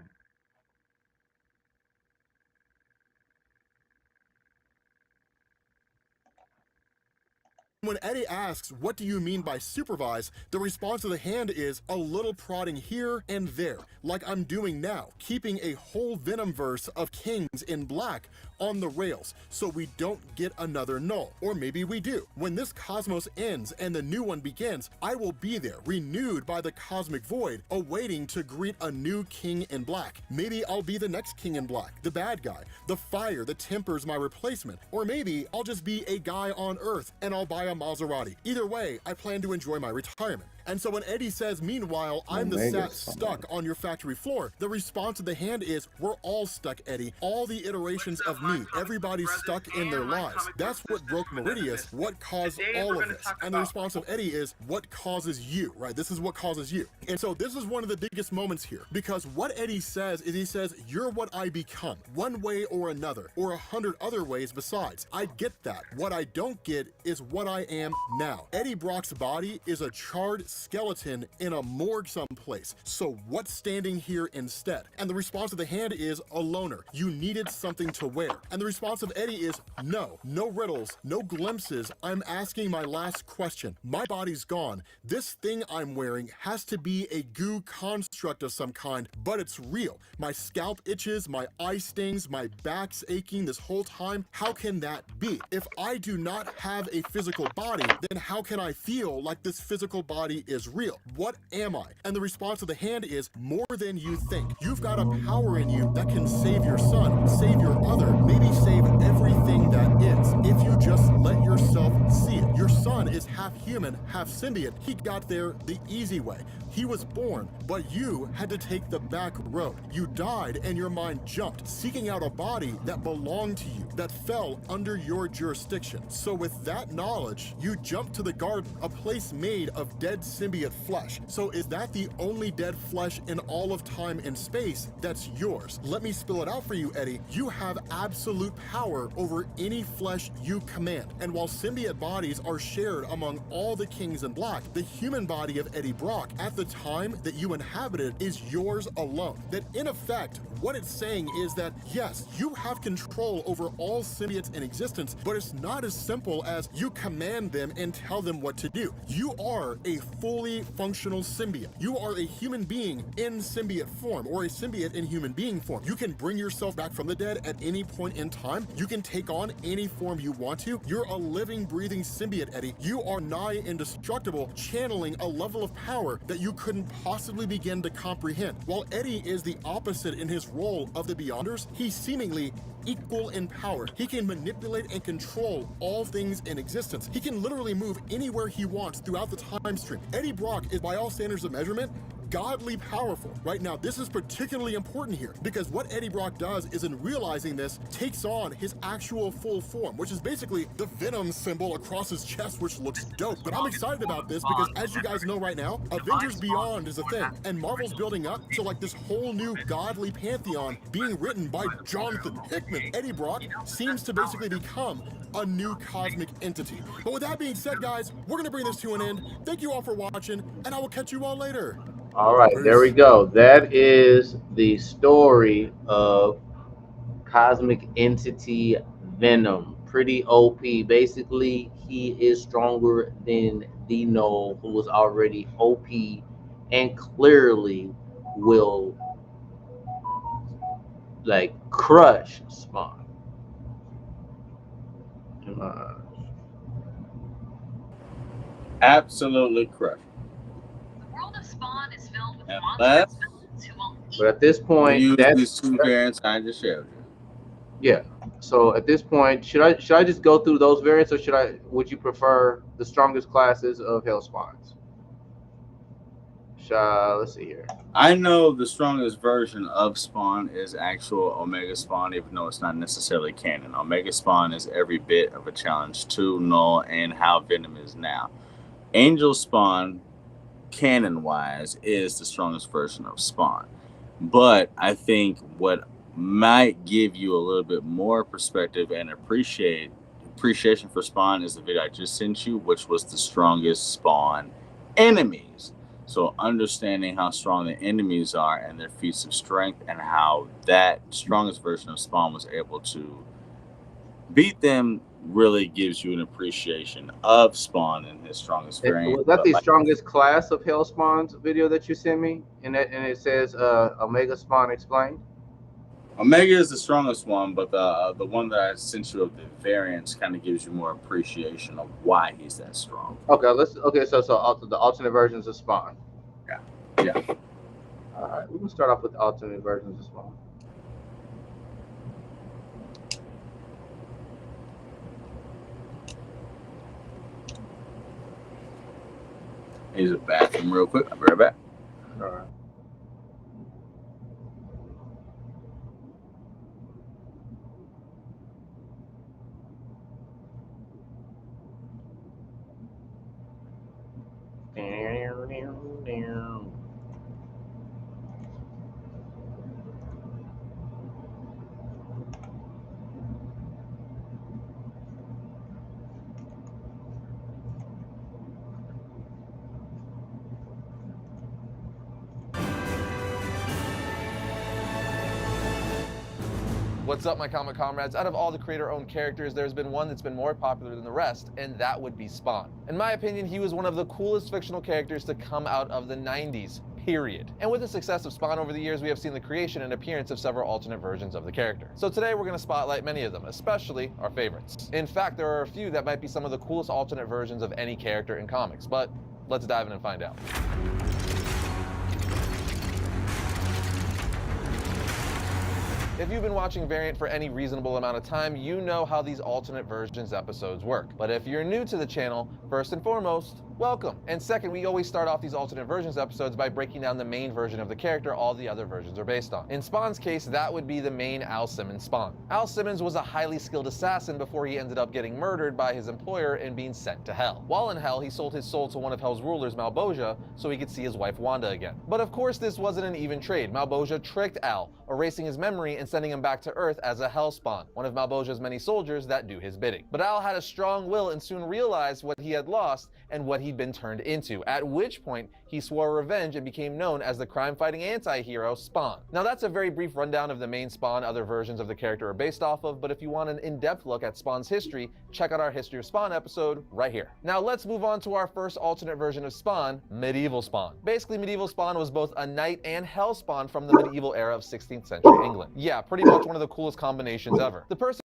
When Eddie asks, what do you mean by supervise? The response of the Hand is a little prodding here and there, like I'm doing now, keeping a whole Venomverse of Kings in Black on the rails, so we don't get another Null. Or maybe we do. When this cosmos ends and the new one begins, I will be there, renewed by the cosmic void, awaiting to greet a new King in Black. Maybe I'll be the next King in Black, the bad guy, the fire that tempers my replacement. Or maybe I'll just be a guy on Earth and I'll buy a Maserati. Either way, I plan to enjoy my retirement. And so when Eddie says, meanwhile, I'm the Omega sat Spawn. stuck on your factory floor, the response of the hand is, we're all stuck, Eddie. All the iterations of me, everybody's stuck in their lives. That's what broke Meridius, what caused all of this. And the response of Eddie is, what causes you, right? This is what causes you. And so this is one of the biggest moments here, because what Eddie says is, he says, you're what I become, one way or another, or 100 other ways besides. I get that. What I don't get is what I am now. Eddie Brock's body is a charred skeleton in a morgue someplace. So what's standing here instead? And the response of the hand is, a loner. You needed something to wear. And the response of Eddie is, no riddles, no glimpses. I'm asking my last question. My body's gone. This thing I'm wearing has to be a goo construct of some kind, but it's real. My scalp itches, my eye stings, my back's aching this whole time. How can that be? If I do not have a physical body, then how can I feel like this physical body is real? What am I? And the response of the hand is, more than you think. You've got a power in you that can save your son, save your other, maybe save everything that is, if you just let yourself see it. Your son is half human, half symbiote. He got there the easy way. He was born, but you had to take the back road. You died and your mind jumped, seeking out a body that belonged to you, that fell under your jurisdiction. So with that knowledge, you jumped to the garden, a place made of dead symbiote flesh. So is that the only dead flesh in all of time and space that's yours? Let me spill it out for you, Eddie. You have absolute power over any flesh you command. And while symbiote bodies are shared among all the kings in black, the human body of Eddie Brock at the time that you inhabited is yours alone. That in effect, what it's saying is that yes, you have control over all symbiotes in existence, but it's not as simple as you command them and tell them what to do. You are a fully functional symbiote. You are a human being in symbiote form, or a symbiote in human being form. You can bring yourself back from the dead at any point in time. You can take on any form you want to. You're a living, breathing symbiote, Eddie. You are nigh indestructible, channeling a level of power that you couldn't possibly begin to comprehend. While Eddie is the opposite in his role of the Beyonders, he's seemingly equal in power. He can manipulate and control all things in existence. He can literally move anywhere he wants throughout the time stream. Eddie Brock is, by all standards of measurement, godly powerful. Right now, this is particularly important here, because what Eddie Brock does is, in realizing this, takes on his actual full form, which is basically the Venom symbol across his chest, which looks dope. But I'm excited about this because, as you guys know right now, Avengers Beyond is a thing, and Marvel's building up to like this whole new godly pantheon being written by Jonathan Hickman. Eddie Brock seems to basically become a new cosmic entity. But with that being said, guys, we're gonna bring this to an end. Thank you all for watching, and I will catch you all later. All right, there we go. That is the story of cosmic entity Venom. Pretty OP. Basically, he is stronger than Dino, who was already OP and clearly will like crush Spawn. Absolutely correct. The world of Spawn is filled with Unless monstrous villains who will But at this point, use that's these two variants I just showed you. yeah. So at this point, should I just go through those variants, or would you prefer the strongest classes of Hellspawns? Let's see here. I know the strongest version of Spawn is actual Omega Spawn, even though it's not necessarily canon. Omega Spawn is every bit of a challenge to Null and how Venom is now. Angel Spawn, canon-wise, is the strongest version of Spawn. But I think what might give you a little bit more perspective and appreciation for Spawn is the video I just sent you, which was the strongest Spawn enemies. So understanding how strong the enemies are and their feats of strength, and how that strongest version of Spawn was able to beat them, really gives you an appreciation of Spawn and his strongest variant. Was that the strongest class of Hellspawns video that you sent me? And it says Omega Spawn explained. Omega is the strongest one, but the one that I sent you of the variants kind of gives you more appreciation of why he's that strong. Okay, so the alternate versions of Spawn. Yeah. All right, we're gonna start off with the alternate versions of Spawn. Use the bathroom real quick. I'll be right back. All right. What's up, my comic comrades? Out of all the creator-owned characters, there's been one that's been more popular than the rest, and that would be Spawn. In my opinion, he was one of the coolest fictional characters to come out of the 90s. Period. And with the success of Spawn over the years, we have seen the creation and appearance of several alternate versions of the character. So today we're going to spotlight many of them, especially our favorites. In fact, there are a few that might be some of the coolest alternate versions of any character in comics, but let's dive in and find out. If you've been watching Variant for any reasonable amount of time, you know how these alternate versions episodes work. But if you're new to the channel, first and foremost, welcome. And second, we always start off these alternate versions episodes by breaking down the main version of the character all the other versions are based on. In Spawn's case, that would be the main Al Simmons Spawn. Al Simmons was a highly skilled assassin before he ended up getting murdered by his employer and being sent to Hell. While in Hell, he sold his soul to one of Hell's rulers, Malboja, so he could see his wife Wanda again. But of course, this wasn't an even trade. Malboja tricked Al, erasing his memory and sending him back to Earth as a Hell Spawn, one of Malboja's many soldiers that do his bidding. But Al had a strong will and soon realized what he had lost and what he'd been turned into, at which point he swore revenge and became known as the crime-fighting anti-hero Spawn. Now that's a very brief rundown of the main Spawn other versions of the character are based off of, but if you want an in-depth look at Spawn's history, check out our History of Spawn episode right here. Now let's move on to our first alternate version of Spawn, Medieval Spawn. Basically, Medieval Spawn was both a knight and Hell Spawn from the medieval era of 16th century England. Yeah, pretty much one of the coolest combinations ever. The person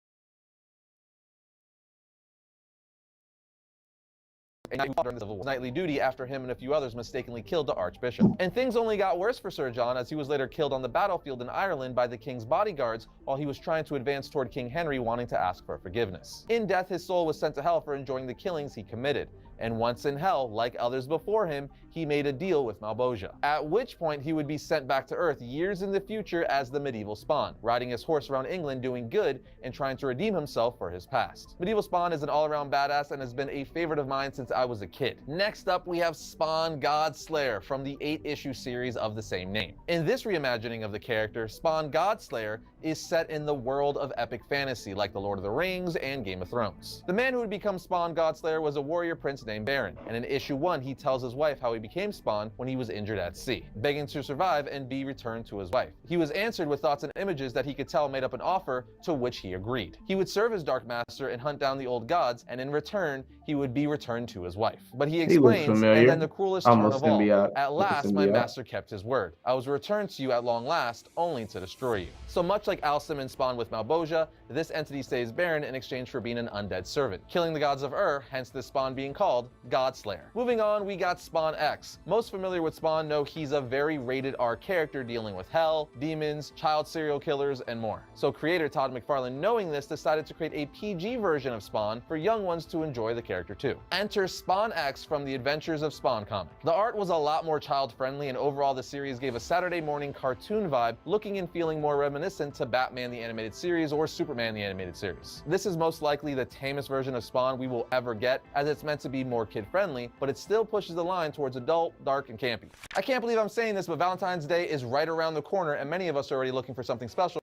during the Civil War. Knightly duty after him and a few others mistakenly killed the Archbishop. And things only got worse for Sir John as he was later killed on the battlefield in Ireland by the king's bodyguards while he was trying to advance toward King Henry wanting to ask for forgiveness. In death, his soul was sent to hell for enjoying the killings he committed. And once in hell, like others before him, he made a deal with Malboja, at which point he would be sent back to Earth years in the future as the Medieval Spawn, riding his horse around England doing good and trying to redeem himself for his past. Medieval Spawn is an all-around badass and has been a favorite of mine since I was a kid. Next up, we have Spawn God Slayer from the 8-issue series of the same name. In this reimagining of the character, Spawn God Slayer is set in the world of epic fantasy like The Lord of the Rings and Game of Thrones. The man who would become Spawn God Slayer was a warrior prince named Baron, and in issue 1 he tells his wife how he became Spawn when he was injured at sea, begging to survive and be returned to his wife. He was answered with thoughts and images that he could tell made up an offer to which he agreed. He would serve his Dark Master and hunt down the old gods, and in return he would be returned to his wife. But he explains, and then the cruelest turn of all, at last my master kept his word. I was returned to you at long last, only to destroy you. So much like Al Simmons spawned with Malboja, this entity saves Baron in exchange for being an undead servant, killing the gods of Ur, hence this spawn being called God Slayer. Moving on, we got Spawn X. Most familiar with Spawn know he's a very rated R character dealing with hell, demons, child serial killers, and more. So creator Todd McFarlane, knowing this, decided to create a PG version of Spawn for young ones to enjoy the character too. Enter Spawn X from the Adventures of Spawn comic. The art was a lot more child friendly, and overall the series gave a Saturday morning cartoon vibe, looking and feeling more reminiscent to Batman the Animated Series or Superman the Animated Series. This is most likely the tamest version of Spawn we will ever get, as it's meant to be more kid friendly, but it still pushes the line towards adult, dark, and campy. I can't believe I'm saying this, but Valentine's Day is right around the corner and many of us are already looking for something special.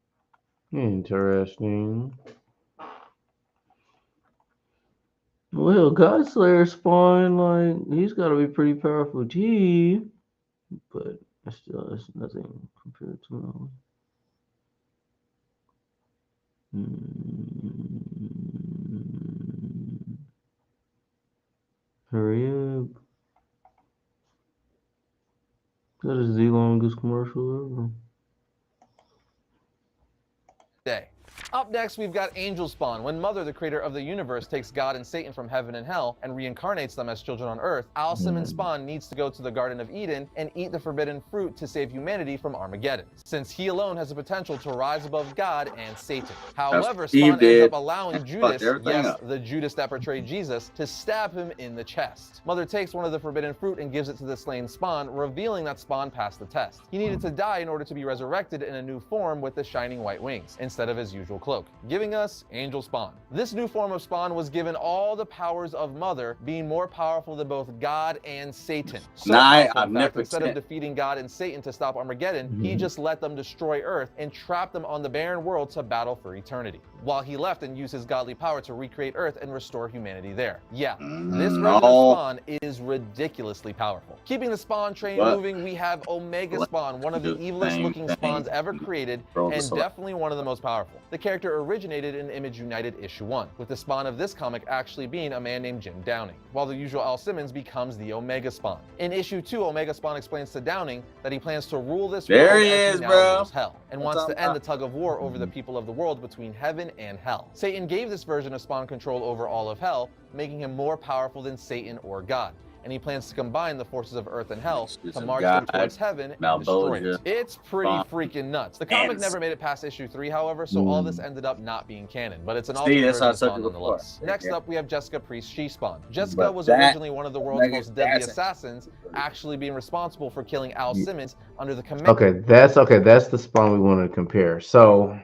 Interesting. Well, God Slayer Spawn, like, he's got to be pretty powerful, G. But still, it's nothing compared to him. Hurry up. That is the longest commercial ever. Day. Up next, we've got Angel Spawn. When Mother, the creator of the universe, takes God and Satan from heaven and hell and reincarnates them as children on Earth, Al Simmons Spawn needs to go to the Garden of Eden and eat the forbidden fruit to save humanity from Armageddon, since he alone has the potential to rise above God and Satan. However, Spawn ends up allowing Judas, yes, the Judas that portrayed Jesus, to stab him in the chest. Mother takes one of the forbidden fruit and gives it to the slain Spawn, revealing that Spawn passed the test. He needed to die in order to be resurrected in a new form with the shining white wings, instead of his usual cloak, giving us Angel Spawn. This new form of Spawn was given all the powers of Mother, being more powerful than both God and Satan. So powerful, in fact, instead of defeating God and Satan to stop Armageddon, he just let them destroy Earth and trap them on the barren world to battle for eternity, while he left and used his godly power to recreate Earth and restore humanity there. Yeah, this version of Spawn is ridiculously powerful. Keeping the Spawn train moving, we have Omega Spawn, one of the evilest looking Spawns ever created, and definitely one of the most powerful. The character originated in Image United issue 1, with the Spawn of this comic actually being a man named Jim Downing, while the usual Al Simmons becomes the Omega Spawn. In issue 2, Omega Spawn explains to Downing that he plans to rule this world as he now rules hell, and wants to end the tug of war over the people of the world between heaven and hell. Satan gave this version of Spawn control over all of hell, making him more powerful than Satan or God, and he plans to combine the forces of Earth and Hell to march them towards heaven and destroy it. It's pretty freaking nuts. The comic never made it past issue 3, however, so all this ended up not being canon, but it's an alternate version of Spawn nonetheless. Next up, we have Jessica Priest She-Spawn. Jessica was originally one of the world's most deadly assassins, actually being responsible for killing Al Simmons under the command. Okay, that's the Spawn we want to compare. So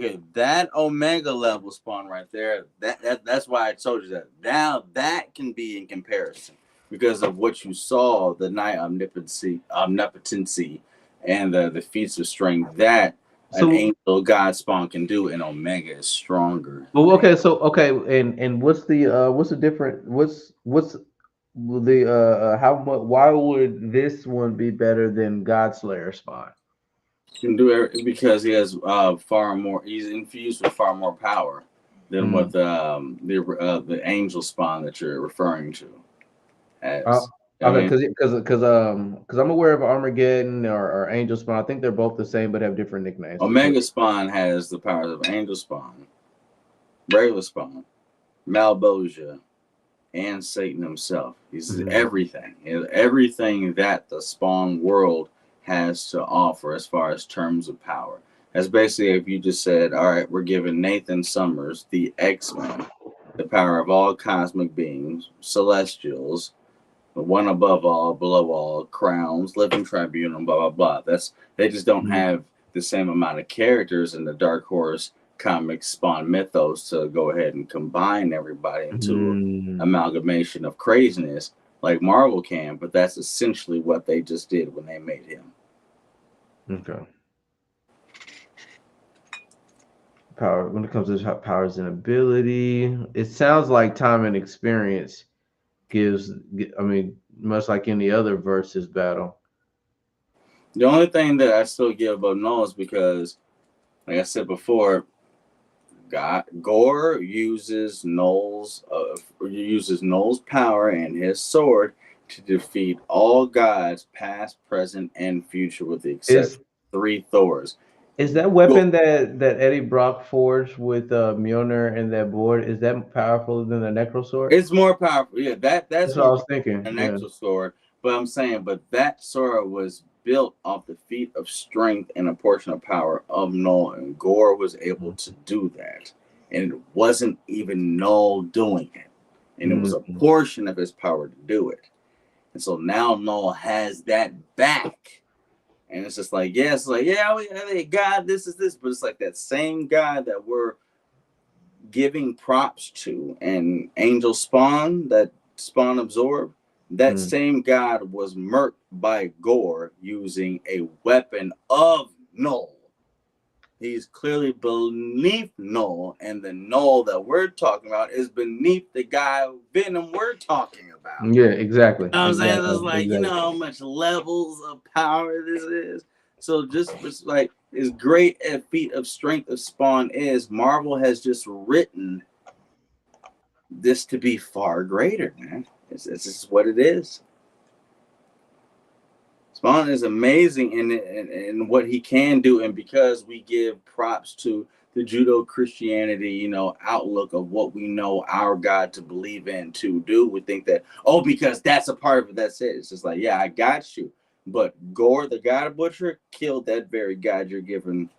okay, that Omega level Spawn right there, that's why I told you that. Now that can be in comparison because of what you saw, the night omnipotency and the feats of strength that an angel God Spawn can do, and Omega is stronger. Well, okay, and what's the different what's the how much, why would this one be better than Godslayer Spawn? Can do it because he has far more. He's infused with far more power than what the angel Spawn that you're referring to has. Okay, because I'm aware of Armageddon or Angel Spawn. I think they're both the same but have different nicknames. Omega Spawn has the powers of Angel Spawn, regular Spawn, Malbosia, and Satan himself. He's everything. Everything that the Spawn world has to offer as far as terms of power. That's basically if you just said, all right, we're giving Nathan Summers, the X-Men, the power of all cosmic beings, celestials, the one above all, below all, crowns, living tribunal, blah, blah, blah. They just don't have the same amount of characters in the Dark Horse comic Spawn mythos to go ahead and combine everybody into amalgamation of craziness like Marvel can, but that's essentially what they just did when they made him. Okay. Power, when it comes to powers and ability, it sounds like time and experience gives, I mean, much like any other versus battle. The only thing that I still give above Null is because, like I said before, Gore uses Null's power and his sword to defeat all gods, past, present, and future, with the exception of 3 Thors. Is that weapon that Eddie Brock forged with Mjolnir and that board, is that powerful than the Necro Sword? It's more powerful. Yeah, that's what I was thinking. An Necro Sword. But I'm saying, but that sword was built off the feat of strength and a portion of power of Null, and Gore was able to do that. And it wasn't even Null doing it. And it was a portion of his power to do it. And so now Null has that back. And it's just like, yeah, it's like, yeah, God, this is this. But it's like that same God that we're giving props to. And Angel Spawn, that Spawn absorbed, that same God was murked by Gore using a weapon of Null. He's clearly beneath Null, and the Null that we're talking about is beneath the guy Venom we're talking about. Yeah, exactly. You know what I'm saying? It's like, you know how much levels of power this is. So just like as great a feat of strength of Spawn is, Marvel has just written this to be far greater, man. It's just what it is. Spawn is amazing in what he can do, and because we give props to the Judo Christianity, outlook of what we know our God to believe in to do, we think that, because that's a part of it, that's it. It's just like, yeah, I got you. But Gore, the God Butcher, killed that very God you're giving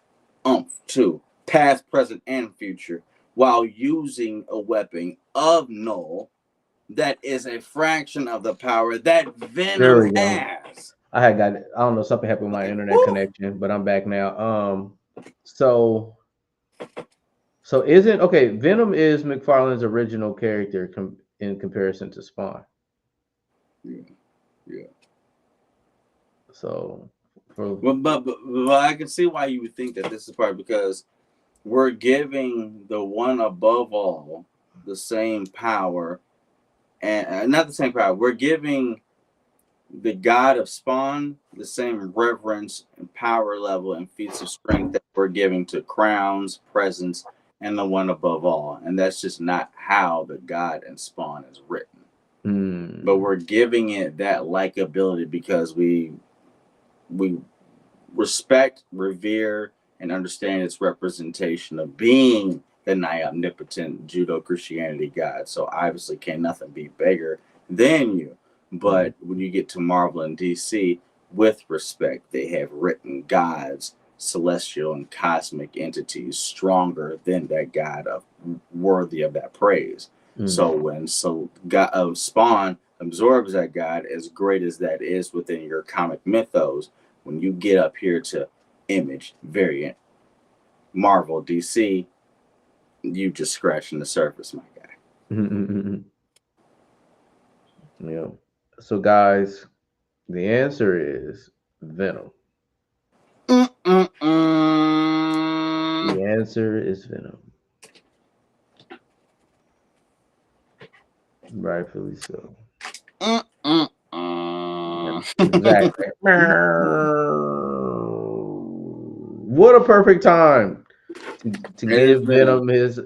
oomph to, past, present, and future, while using a weapon of Null that is a fraction of the power that There Venom we go. has. I don't know, something happened with my internet connection, but I'm back now. So Venom is McFarlane's original character in comparison to Spawn. Yeah. So, but I can see why you would think that this is part, because we're giving the one above all the same power, and not the same power. We're giving the God of Spawn the same reverence and power level and feats of strength that we're giving to Crowns, Presence, and the one above all. And that's just not how the God and Spawn is written. But we're giving it that likability because we respect, revere, and understand its representation of being the nigh omnipotent Judo Christianity God. So obviously can nothing be bigger than you. But when you get to Marvel and DC, with respect, they have written gods, celestial and cosmic entities stronger than that God of worthy of that praise. So when God of Spawn absorbs that God, as great as that is within your comic mythos, when you get up here to Image, Variant, Marvel, DC, you just scratching the surface, my guy. Yeah. So, guys, the answer is Venom. The answer is Venom. Rightfully so. Exactly. What a perfect time to give Venom his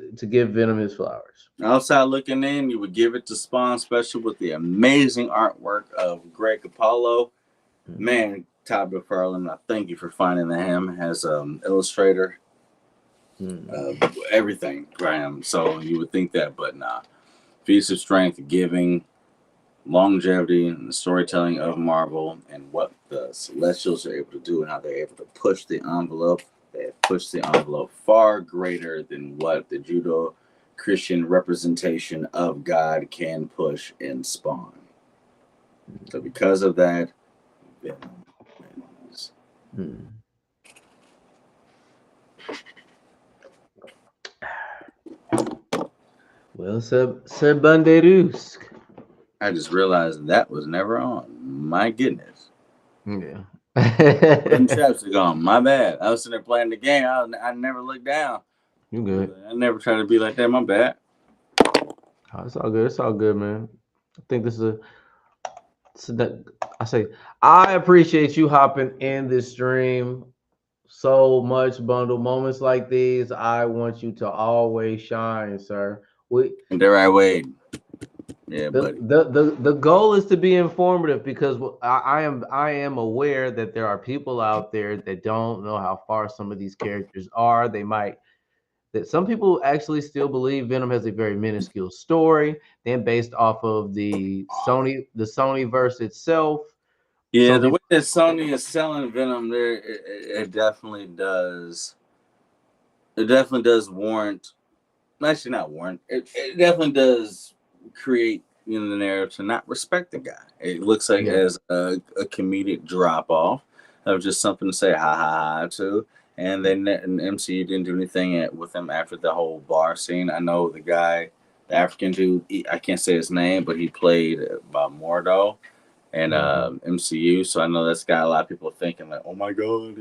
flowers. Outside looking in, you would give it to Spawn Special with the amazing artwork of Greg Capullo. Man, Todd McFarlane, I thank you for finding him as illustrator. Everything for him. So you would think that, but nah. Feats of strength, giving, longevity, and the storytelling of Marvel, and what the Celestials are able to do, and how they're able to push the envelope. They have pushed the envelope far greater than what the Judo Christian representation of God can push in Spawn. So because of that, Venom wins. Well, Sir Banderusk. I just realized that was never on. My goodness. Yeah. Them chapstick on. My bad. I was sitting there playing the game. I never looked down. You good. I never try to be like that. My bad. Oh, it's all good. It's all good, man. I think I appreciate you hopping in this stream so much, Bundle. Moments like these, I want you to always shine, sir. And there I wait. Yeah, buddy. The goal is to be informative, because I am aware that there are people out there that don't know how far some of these characters are. That some people actually still believe Venom has a very minuscule story. Then based off of the Sony verse itself. Yeah, the way that Sony is selling Venom, it definitely does. It definitely does warrant. Actually, not warrant. It definitely does create the narrative to not respect the guy. It looks like as a comedic drop off of just something to say ha ha ha to. And then MCU didn't do anything with him after the whole bar scene. I know the guy, the African dude, I can't say his name, but he played by Mordo and MCU. So I know that's got a lot of people thinking like, oh my God,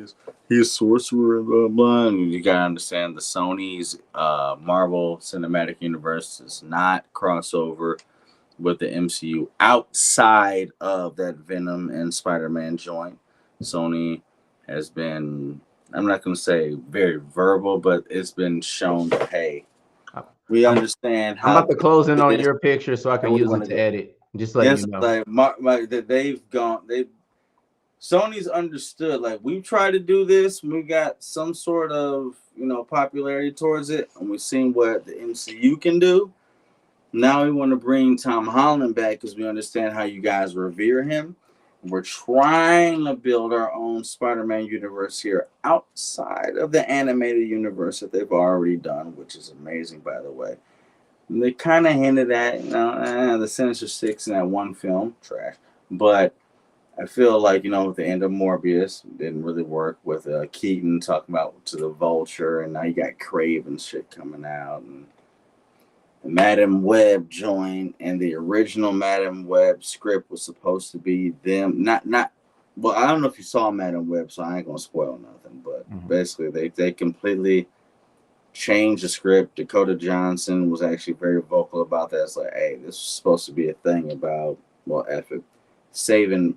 he's sorcerer, blah, blah. And you got to understand the Sony's Marvel Cinematic Universe is not crossover with the MCU outside of that Venom and Spider-Man joint. Sony has been, I'm not going to say very verbal, but it's been shown that, hey, we understand how. I'm about to close in on your picture so I can use it to edit. Just let you know. Like they've Sony's understood. Like, we've tried to do this, we got some sort of, popularity towards it, and we've seen what the MCU can do. Now we want to bring Tom Holland back because we understand how you guys revere him. We're trying to build our own Spider-Man universe here outside of the animated universe that they've already done, which is amazing, by the way. And they kind of hinted at, the Sinister Six in that one film, trash. But I feel like, with the end of Morbius, it didn't really work with Keaton talking about to the Vulture, and now you got Craven shit coming out, and Madam Web joined, and the original Madam Web script was supposed to be them. Well, I don't know if you saw Madam Web, so I ain't gonna spoil nothing. But basically, they completely changed the script. Dakota Johnson was actually very vocal about that. It's like, hey, this was supposed to be a thing about, saving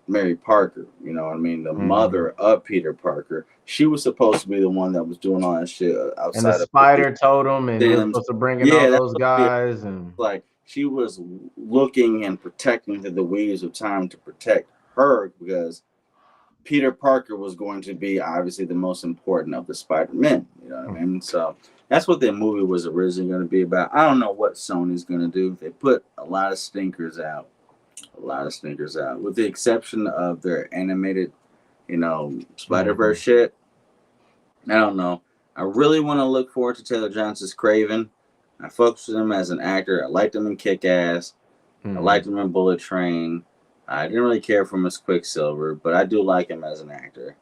Mary Parker. You know what I mean? The mother of Peter Parker. She was supposed to be the one that was doing all that shit outside And the of spider told him, and he was supposed to bring in all those guys. And like, she was looking and protecting through the weeds of time to protect her, because Peter Parker was going to be obviously the most important of the Spider-Men. You know what I mean? So that's what the movie was originally going to be about. I don't know what Sony's going to do. They put a lot of stinkers out. With the exception of their animated, Spider-Verse shit. I don't know. I really want to look forward to Taylor Johnson's Craven. I fucked with him as an actor. I liked him in Kick-Ass. I liked him in Bullet Train. I didn't really care for him as Quicksilver, but I do like him as an actor.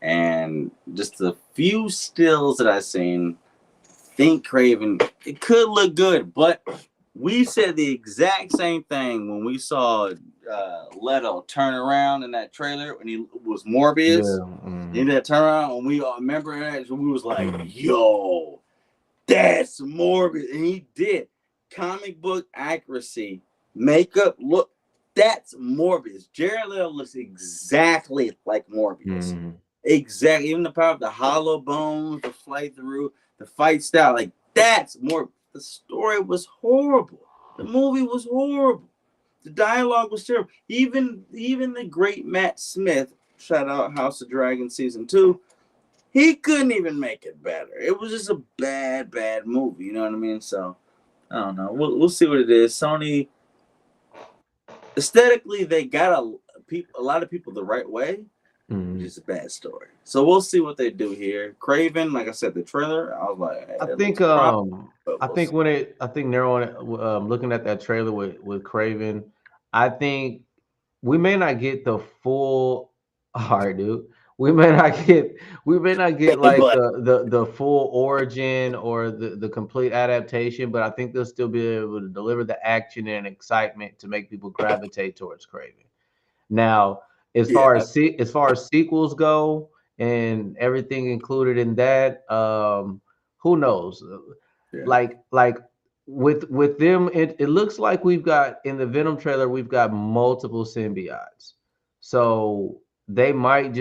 And just the few stills that I've seen, think Craven, it could look good, but we said the exact same thing when we saw Leto turn around in that trailer when he was Morbius. He did that turn around, and we all remember that. We was like, yo, that's Morbius. And he did. Comic book accuracy, makeup, look, that's Morbius. Jared Leto looks exactly like Morbius. Exactly. Even the power of the hollow bones, the flight through, the fight style, like, that's Morbius. The story was horrible. The movie was horrible. The dialogue was terrible. Even the great Matt Smith, shout out House of Dragon season 2, he couldn't even make it better. It was just a bad movie. You know what I mean? So I don't know. We'll see what it is. Sony, aesthetically, they got a lot of people the right way. It's just a bad story. So we'll see what they do here. Craven, like I said, the trailer, I was like, hey, I think narrowing, looking at that trailer with Craven, I think we may not get the full. All right, dude. We may not get like the full origin or the complete adaptation, but I think they'll still be able to deliver the action and excitement to make people gravitate towards Craven. Now, as far as sequels go and everything included in that, who knows? Like with them, it looks like we've got in the Venom trailer, we've got multiple symbiotes. So Sony might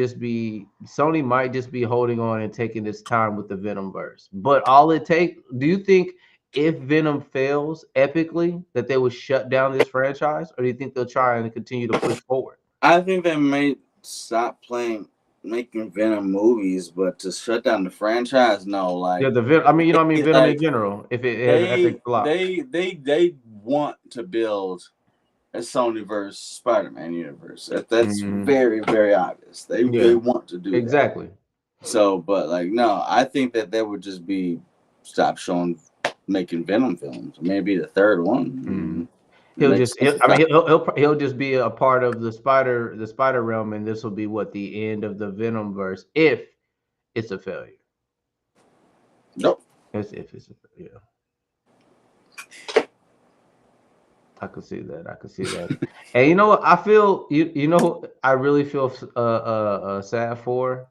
just be holding on and taking this time with the Venomverse. But do you think if Venom fails epically that they will shut down this franchise, or do you think they'll try and continue to push forward? I think they may stop making Venom movies, but to shut down the franchise, no. Like, yeah, Venom in general. If it has an epic flop, they want to build a Sonyverse Spider-Man universe. That's very, very obvious. They want to do exactly. That. So, but like, no, I think that they would just stop making Venom films. Maybe the third one. He'll just be a part of the spider realm, and this will be the end of the Venomverse if it's a failure. Nope. If it's I could see that. And you know what? I feel I really feel sad for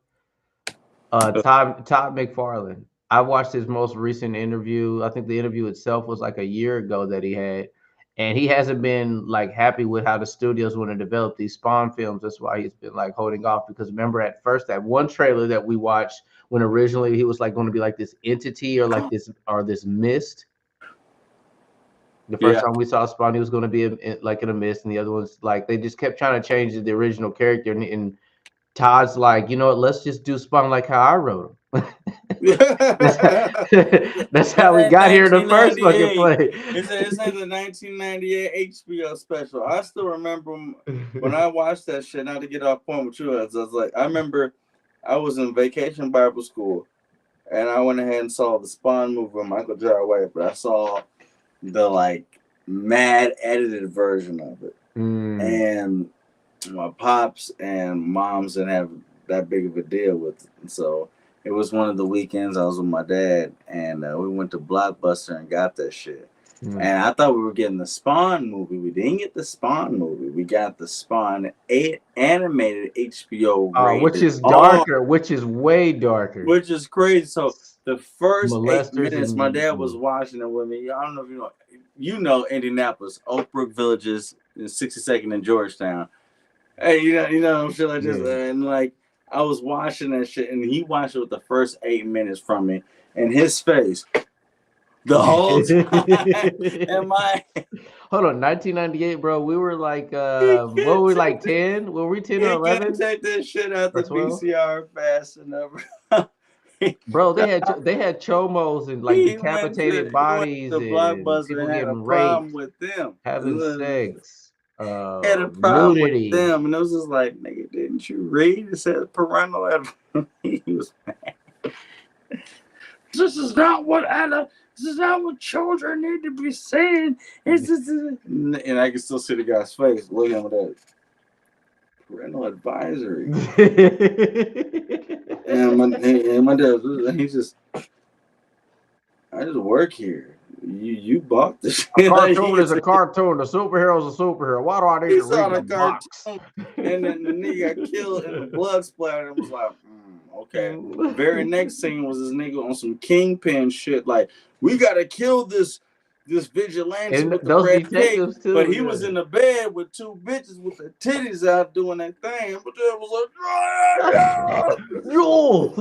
Todd McFarlane. I watched his most recent interview. I think the interview itself was like a year ago that he had. And he hasn't been like happy with how the studios want to develop these Spawn films. That's why he's been like holding off. Because remember, at first, that one trailer that we watched when originally he was like going to be like this entity or like this mist. The first Yeah. time we saw Spawn, he was going to be like in a mist, and the other ones like they just kept trying to change the original character. And Todd's like, you know what? Let's just do Spawn like how I wrote him. that's, that's how we It's got here in the first fucking 1998. play. It's like the 1998 HBO special. I still remember when I watched that shit. Not to get off point with you, I was like, I remember I was in vacation Bible school, and I went ahead and saw the Spawn movie with Michael J. White, but I saw the like mad edited version of it, and my pops and moms didn't have that big of a deal with it. And so it was one of the weekends I was with my dad, and we went to Blockbuster and got that shit. And I thought we were getting the Spawn movie. We didn't get the Spawn movie. We got the Spawn 8 animated HBO rated, which is darker, which is way darker. Which is crazy. So the first 8 Molesters minutes, my dad was watching it with me. I don't know if you know Indianapolis, Oak Brook Villages, 62nd and Georgetown. Hey, you know, shit like this, and like I was watching that shit, and he watched it with the first 8 minutes from me, and his face, the whole time. And my hold on, 1998, bro. We were like, what were we like 10? Were we 10 or 11? Can't take this shit out the VCR fast enough. Bro, they had chomos and like decapitated bodies and people had a getting problem raped, with them, having sex. Had a problem with them, and it was just like, nigga, didn't you read? It says parental advisory. He was mad. This is not what children need to be saying. And I can still see the guy's face looking at that parental advisory. and my dad, he's just, I just work here. You bought this. A cartoon is a cartoon. The superhero is a superhero. Why do I need to read the box? And then the nigga got killed and the blood splattered. And was like, okay. Very next scene was this nigga on some kingpin shit. Like, we gotta kill this vigilante and with the those red cape. too, but he was in the bed with 2 bitches with their titties out doing that thing. But they was like, Joel.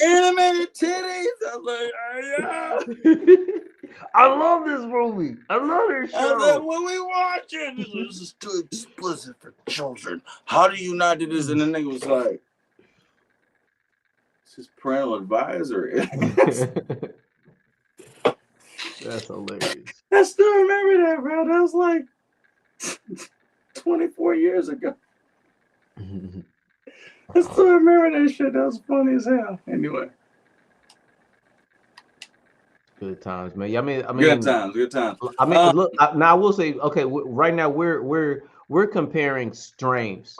Animated titties. I was like, I love this movie. I love this show. I was like, what we watching? This is too explicit for children. How do you not do this? And the nigga was like, this is parental advisory. That's hilarious. I still remember that, bro. That was like 24 years ago. I still remember that shit. That was funny as hell. Anyway. Good times, man. I mean, good times. I mean, look. Now I will say, okay. Right now, we're comparing strengths.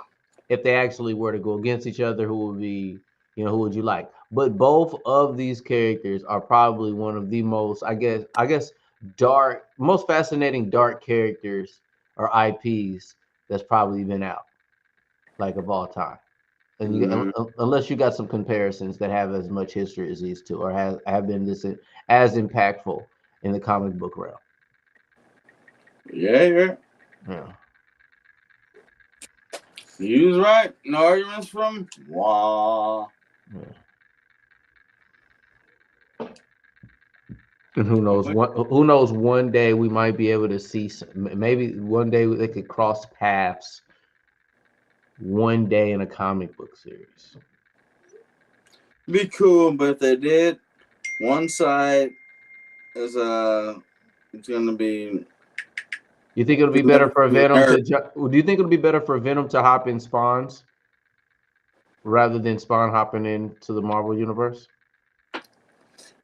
If they actually were to go against each other, who would be, who would you like? But both of these characters are probably one of the most, I guess, most fascinating dark characters or IPs that's probably been out, like of all time. And unless you got some comparisons that have as much history as these two, or have been this as impactful in the comic book realm. Yeah. You was right. No arguments from Wow. Yeah. And who knows? One day we might be able to see. Maybe one day they could cross paths. One day in a comic book series. Be cool, but if they did, one side is it's gonna be. You think it'll be better for Venom do you think it'll be better for Venom to hop in Spawns rather than Spawn hopping into the Marvel universe?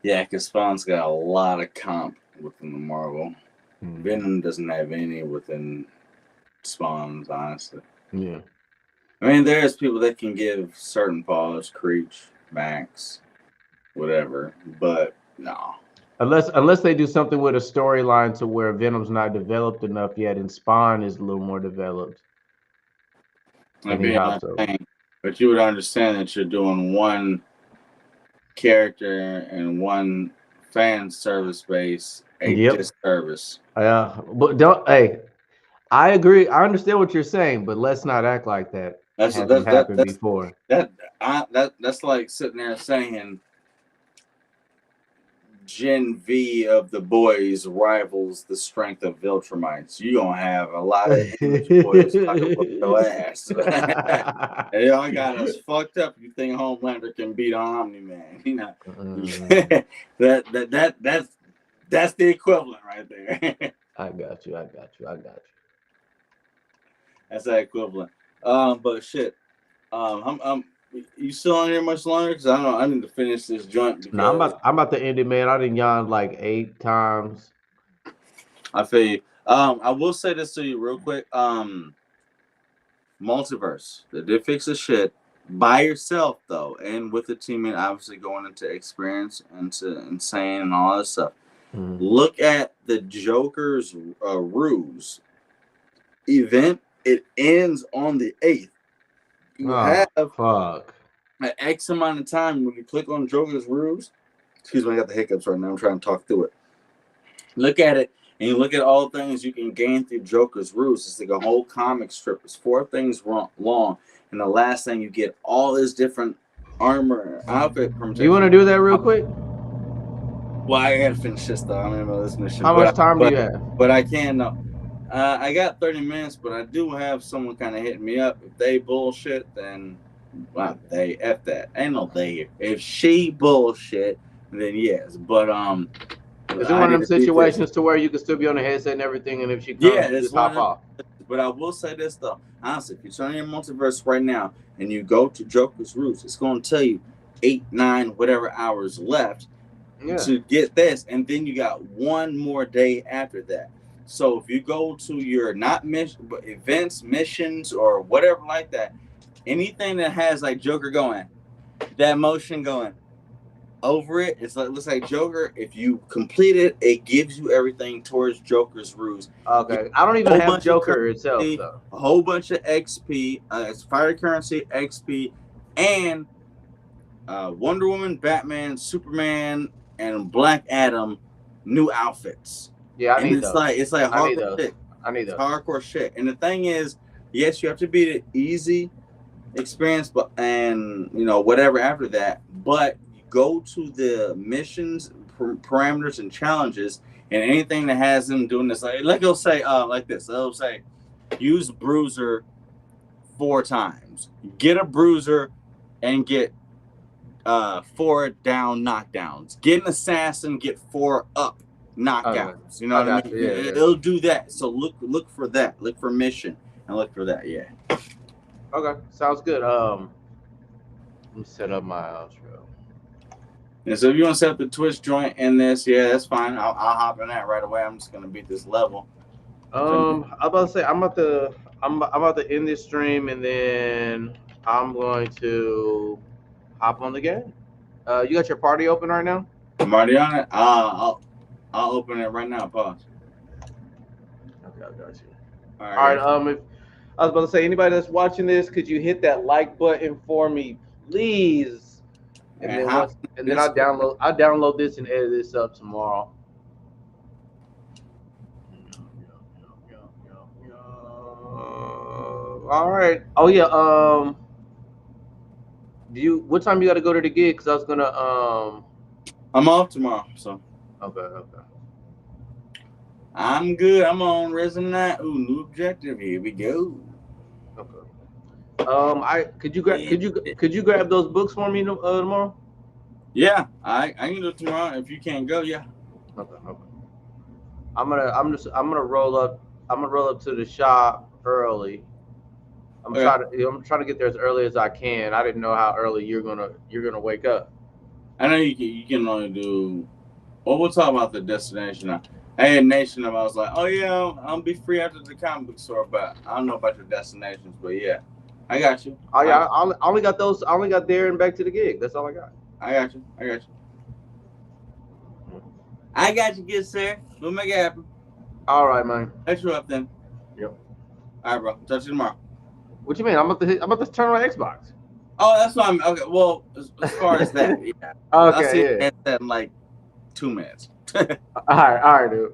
Yeah, because Spawn's got a lot of comp within the Marvel. Venom doesn't have any within Spawns, honestly. Yeah. I mean, there's people that can give certain polish, Creech, Max, whatever, but no. Unless they do something with a storyline to where Venom's not developed enough yet and Spawn is a little more developed. But you would understand that you're doing one character and one fan service base disservice. But I agree. I understand what you're saying, but let's not act like that. That's happened before. That's like sitting there saying Gen V of the boys rivals the strength of Viltrumites, you gonna have a lot of English boys talking about your ass. And y'all got us fucked up. You think Homelander can beat Omni-Man? You know, that's the equivalent right there. I got you. That's that equivalent. But shit. You still on here much longer? Because I don't know. I need to finish this joint. Because No, I'm about to end it, man. I done yawned like 8 times. I feel you. I will say this to you real quick. Multiverse. They did fix the shit by yourself though, and with the team, and obviously going into experience, into insane and all that stuff. Mm-hmm. Look at the Joker's Ruse event. It ends on the 8th. You have an X amount of time when you click on Joker's Ruse. Excuse me, I got the hiccups right now. I'm trying to talk through it. Look at it, and you look at all the things you can gain through Joker's Ruse. It's like a whole comic strip. It's 4 things long, and the last thing you get all this different armor outfit. You want to do that real quick? Well, I gotta finish this though. I'm in this mission. How much time do you have? But I can know. I got 30 minutes, but I do have someone kind of hitting me up. If they bullshit, then they F that. Ain't no they here. If she bullshit, then yes. But is it one of them situations to where you can still be on the headset and everything, and if she comes, you just hop off? But I will say this though, honestly, if you turn your multiverse right now and you go to Joker's Roots, it's going to tell you 8, 9, whatever hours left to get this, and then you got one more day after that. So if you go to your not mission, but events, missions, or whatever like that, anything that has like Joker going, that motion going over it, it's like looks like Joker. If you complete it, it gives you everything towards Joker's Ruse. Okay, I don't even have Joker itself though. A whole bunch of XP, it's fire currency, XP, and Wonder Woman, Batman, Superman, and Black Adam new outfits. Yeah, I need those. It's like hardcore shit. I need those. Hardcore shit. And the thing is, yes, you have to beat it easy experience, but and you know whatever after that. But you go to the missions, parameters, and challenges, and anything that has them doing this, like it'll say like this. It'll say use Bruiser 4 times. Get a Bruiser and get 4 down knockdowns. Get an assassin, get 4 up knockouts. You know what I mean? Yeah. It'll do that. So look for that. Look for mission and look for that. Yeah. Okay, sounds good. Let me set up my outro. And so if you want to set up the Twitch joint in this, yeah, that's fine. I'll hop in that right away. I'm just gonna beat this level. I'm about to say I'm about to end this stream, and then I'm going to hop on the game. You got your party open right now? I'm already on it. I'll open it right now. Pause. Okay, I got you. All right. If I was about to say, anybody that's watching this, could you hit that like button for me, please? And then I'll download this and edit this up tomorrow. All right. Oh yeah. What time you got to go to the gig? Because I was gonna. I'm off tomorrow, so. Okay. I'm good. I'm on Resonate. Ooh, new objective. Here we go. Okay. Could you grab those books for me tomorrow? Yeah, I can do it tomorrow. If you can't go, yeah. Okay. I'm gonna roll up. I'm gonna roll up to the shop early. I'm trying to get there as early as I can. I didn't know how early you're gonna wake up. I know you can only do. Well, we'll talk about the destination now. I had Nation of. I was like, oh yeah, I'll be free after the comic book store, but I don't know about your destinations. But yeah, I got you. Oh yeah, I only got those. I only got there and back to the gig. That's all I got. I got you. I got you, good sir. We'll make it happen. All right, man. Catch you up then. Yep. All right, bro. Talk to you tomorrow. What you mean? I'm about to turn on Xbox. Oh, that's why I'm okay. Well, as far as that, yeah. Okay, I'll see that in like 2 minutes. All right, dude.